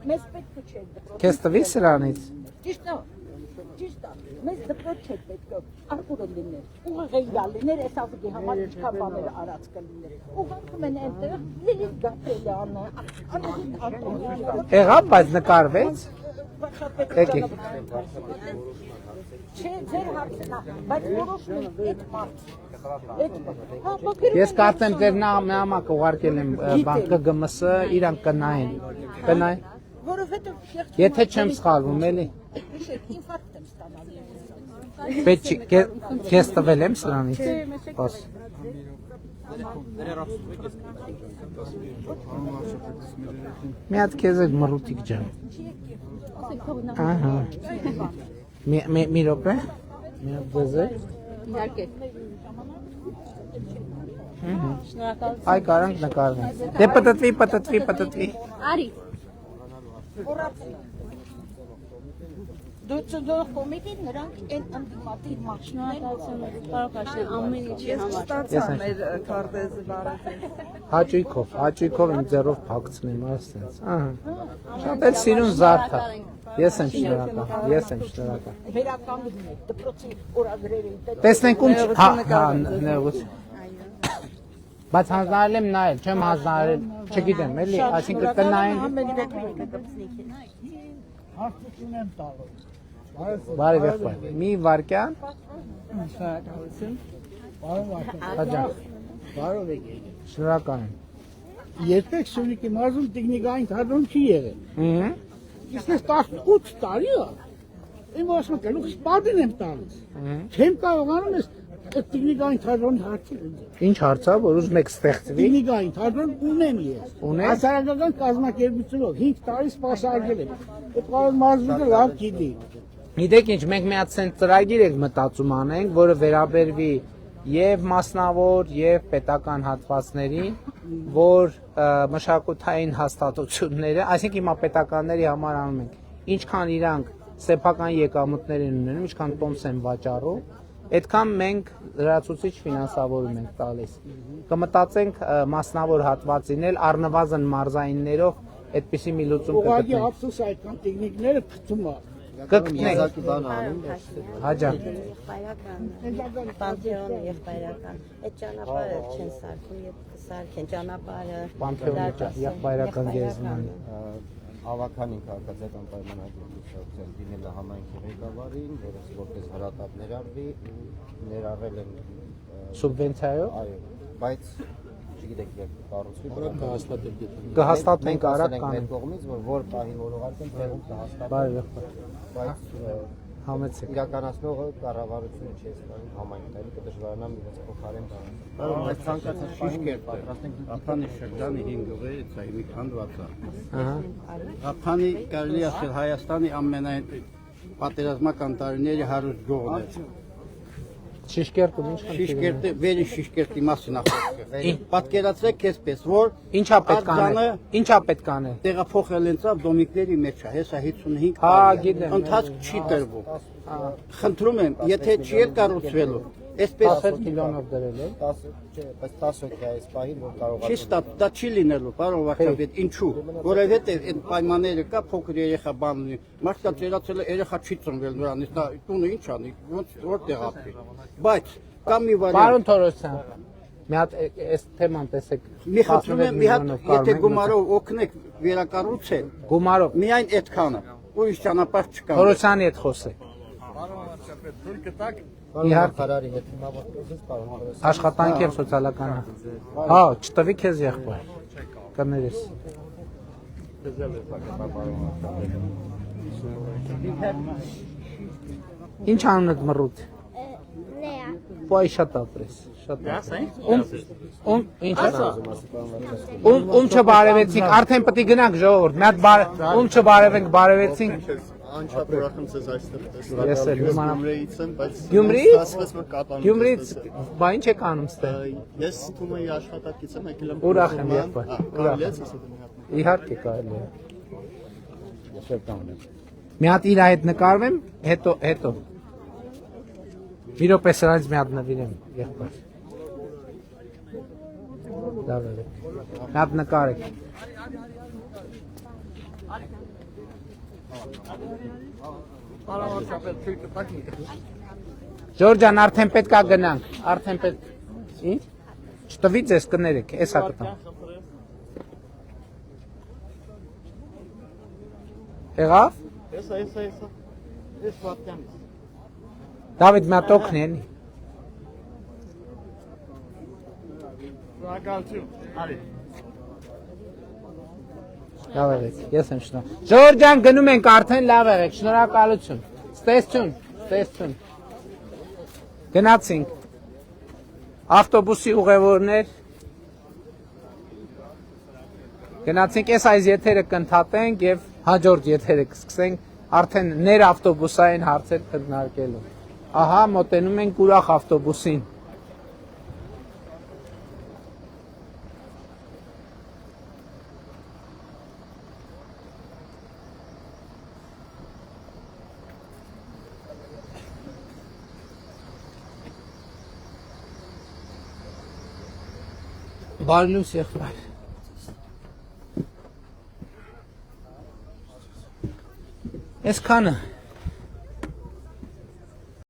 Speaker 9: Մեզ պետք չէ դպրոցը
Speaker 1: Քեզ տվի սրանից
Speaker 9: Ճիշտ է Ճիշտ է մեզ դպրոց չէ պետք է արկուրը լիներ, ուղղեղիա լիներ, այս ազգի համար ինչքան բաներ արած կլիներ։ Ուղղակում են այնտեղ Լիլիթ Գաբրիելյանը, Անահիտ Արտոնյանը։
Speaker 1: Եղավ, բայց նկարվեց։ Եկեք։
Speaker 9: Չէ, ձեր հարցն է, բայց որոշում են այդ մարդ։
Speaker 1: Ես կարծեմ ձեր նամակը ուղարկել եմ բան ԿԳՄՍ-ը, իրանք կնային։ Կնային։
Speaker 9: Որովհետև
Speaker 1: Եթե չեմ սխալվում, էլի։
Speaker 9: ինֆարկտ եմ ստանալ։
Speaker 1: Պետք չի, քեզ տվել եմ սրանից։ Ոս։ Մի հատ քեզ էլ մռութիկ ջան։ Ահա։ Մի րոպե։ Մի հատ դեզե։
Speaker 13: Իհարկե։ Շնորհակալություն։
Speaker 1: Այ կարանք նկարվենք։ Դե պտտվի։
Speaker 13: Արի։
Speaker 9: Դու ծնող կոմիտին նրանք այն ընդդիմադիր
Speaker 13: Շնորհակալություն, պարոն Փաշինյան, ամեն ինչի համար։
Speaker 5: Ստացա մեր քարտեզը բարացել։
Speaker 1: Հաճույքով իմ ձեռով փակցնեմ, ասենց։ Ահա։ Շատ էլ սիրուն զարդ է։ Ես եմ շնորհակալ։
Speaker 9: վերականգնում եք դպրոցի օրագրերը։
Speaker 1: Տեսնենք ում նեղուց։ Բայց հանձնարել եմ նայել, չեմ հանձնարել, չգիտեմ, էլի, այսինքն կնային։
Speaker 12: Հարցություն եմ տալու։
Speaker 1: Բարև եղբայր։ Մի վարքյան։
Speaker 12: Շնորհակալություն։ Պարոն Վարդան։
Speaker 1: Հաջող։
Speaker 12: Բարով եք։
Speaker 1: Շնորհակալ եմ։
Speaker 12: Երբեք Սյունիքի մարզում տեխնիկային թատրոն չի եղել։
Speaker 1: Ահա։
Speaker 12: Իսկ ես 18 տարի է։ Իմ ասում գլուխս պատին եմ տալիս։ Չեմ կարողանում ես տեխնիկային թատրոնի հարցը։
Speaker 1: Ինչ հարցա, որ ուզում եք ստեղծվի։
Speaker 12: Տեխնիկային թատրոն ունեմ ես։
Speaker 1: Ունեք։
Speaker 12: Հասարակական կազմակերպությունով 5 տարի սպասարկել եմ։ Այդ պարոն մարզուկը լավ գիտի։
Speaker 1: Գիտեք ինչ, մենք մի հատ ցենց ծրագիր ենք մտածում անենք, որը վերաբերվի եւ մասնավոր եւ պետական հատվածներին, որ մշակութային հաստատությունները, այսինքն հիմա պետականների համար անում ենք, ինչքան իրանք սեփական եկամուտներ են ունենում, ինչքան տոմս են վաճառում, այդքան մենք լրացուցիչ ֆինանսավորում ենք տալիս։ Կմտածենք մասնավոր հատվածին էլ առնվազն մարզայիններով այդպիսի մի լուծում
Speaker 12: Ուղղակի
Speaker 1: կգտնենք։
Speaker 12: ափսոս այդքան տեխնիկները փծում է։
Speaker 1: Կգտնենք։ Հաջա։
Speaker 14: Պանթեոնը եւ Բայրական այդ ճանապարհը չեն սարքում եւ կսարքեն ճանապարհը
Speaker 1: Պանթեոնը եղբայրական գերեզման։
Speaker 3: Ավականին քաղաքացիական պայմանագրի շրջան դիմել է համայնքի ղեկավարին, որից որպես հրատապ ներառվի, ներառել են
Speaker 1: Սուբվենցիայով։
Speaker 3: Այո, բայց չգիտեք երբ կառուցվի,
Speaker 1: կհաստատենք արագ
Speaker 3: կանենք մեր կողմից, որ պահին որ ուղարկեն, տեղում կհաստատենք, բայց
Speaker 1: համեցեք։
Speaker 3: Իրականացնողը կառավարությունը չի ստանում համայնք տալի, կդժվարանա իրենց փոխարեն տալ։
Speaker 15: Բայց ցանկացած շիշկեր պատրաստենք Ափանի շրջանի 5 ուղերից այ մի քանդված է։
Speaker 1: Ահա։
Speaker 15: Ափանի կարելի ասել Հայաստանի ամենայն պատերազմական տարիների հարուստ գյուղն է։
Speaker 1: Շիշկերտում ինչ խնդիր է։
Speaker 15: Շիշկերտը, վերի Շիշկերտի մասին է խոսքը։ Պատկերացրեք այսպես, որ
Speaker 1: ինչա պետք անել։
Speaker 15: Տեղափոխել են ծավ դոմիկների մեջ է, հեսա 55
Speaker 1: Հա,
Speaker 15: տարի։
Speaker 1: գիտեմ։
Speaker 15: Ընթացք չի տրվում։ Խնդրում եմ, եթե չի կառուցվելու, այսպես
Speaker 3: 10 միլիոնով դրել է, 10 չէ, բայց 10 հոգի է այս պահին, որ կարող է։
Speaker 15: Չի ստա, դա չի լինելու, պարոն Վարդապետ, ինչու։ Որովհետև այդ պայմանները կա, փոքր երեխա բան ունի։ Մարդկա ծերացել է, երեխա չի ծնվել նրանից, նա տունը ինչ անի, ոնց որտեղ ապրի։ Բայց կա մի վարիանտ։
Speaker 1: Պարոն Թորոսյան, մի հատ այս թեման տեսեք։
Speaker 15: Մի խնդրում եմ, մի հատ եթե գումարով օգնեք վերակառուցել։
Speaker 1: Գումարով։
Speaker 15: Միայն այդքանը։ Ուրիշ ճանապարհ չկա։
Speaker 1: Թորոսյանի հետ խոսեք։
Speaker 15: Պարոն Վարդապետ, թույլ կտաք։
Speaker 1: Իհարկե։
Speaker 3: Խարարի հետ հիմնավորվեց պարոն Թորոսյան։
Speaker 1: Աշխատանքի եւ սոցիալական։ Հա, չտվի քեզ եղբայր։ Կներես։ Ինչ անունդ մռութ։
Speaker 13: Լեա։
Speaker 1: Ոայ շատ ապրես, շատ։ Ինչ ում չբարևեցինք, արդեն պետք է գնանք ժողովուրդ, մի հատ ում չբարևենք, բարևեցինք։
Speaker 11: Անչափ ուրախ եմ ձեզ այստեղ տեսնել։
Speaker 1: Ես էլ
Speaker 11: Գյումրիից եմ, բայց
Speaker 1: Գյումրիից։
Speaker 11: ստացվեց որ կատանում։
Speaker 1: Գյումրիից, բա ինչ եք անում ստե։
Speaker 11: Ես Թումոյի աշխատակից եմ, եկել եմ։
Speaker 1: Ուրախ եմ եղբայր։
Speaker 11: Կարելի է ասել։
Speaker 1: Իհարկե կարելի է։ Մի հատ իր հետ նկարվեմ, հետո։ Մի րոպե սրանից մի հատ նվիրեմ, եղբայր։ Լավ է։ Մի հատ նկարեք։
Speaker 12: Բարավարշապետ ցույցը տակի։
Speaker 1: Ժորժան, արդեն պետք է գնանք, արդեն պետք։ Ինչ։ Չտվի ձեզ կներեք, էսա կտամ։ Եղավ։
Speaker 10: Էսա։ Էս վատյանից։
Speaker 1: Դավիթ մատոքն էլի։
Speaker 10: Շնորհակալություն։ Արի։
Speaker 1: Լավ եղեք, ես եմ շնորհակալ։ Ժորժան, գնում ենք արդեն լավ եղեք, շնորհակալություն։ Ստեսություն։ Գնացինք։ Ավտոբուսի ուղևորներ։ Գնացինք, այս եթերը կընդհատենք եւ հաջորդ եթերը կսկսենք արդեն ներ ավտոբուսային հարցեր քննարկելու։ Ահա, մոտենում ենք ուրախ ավտոբուսին։ Բարլուս եղբայր։ Այսքանը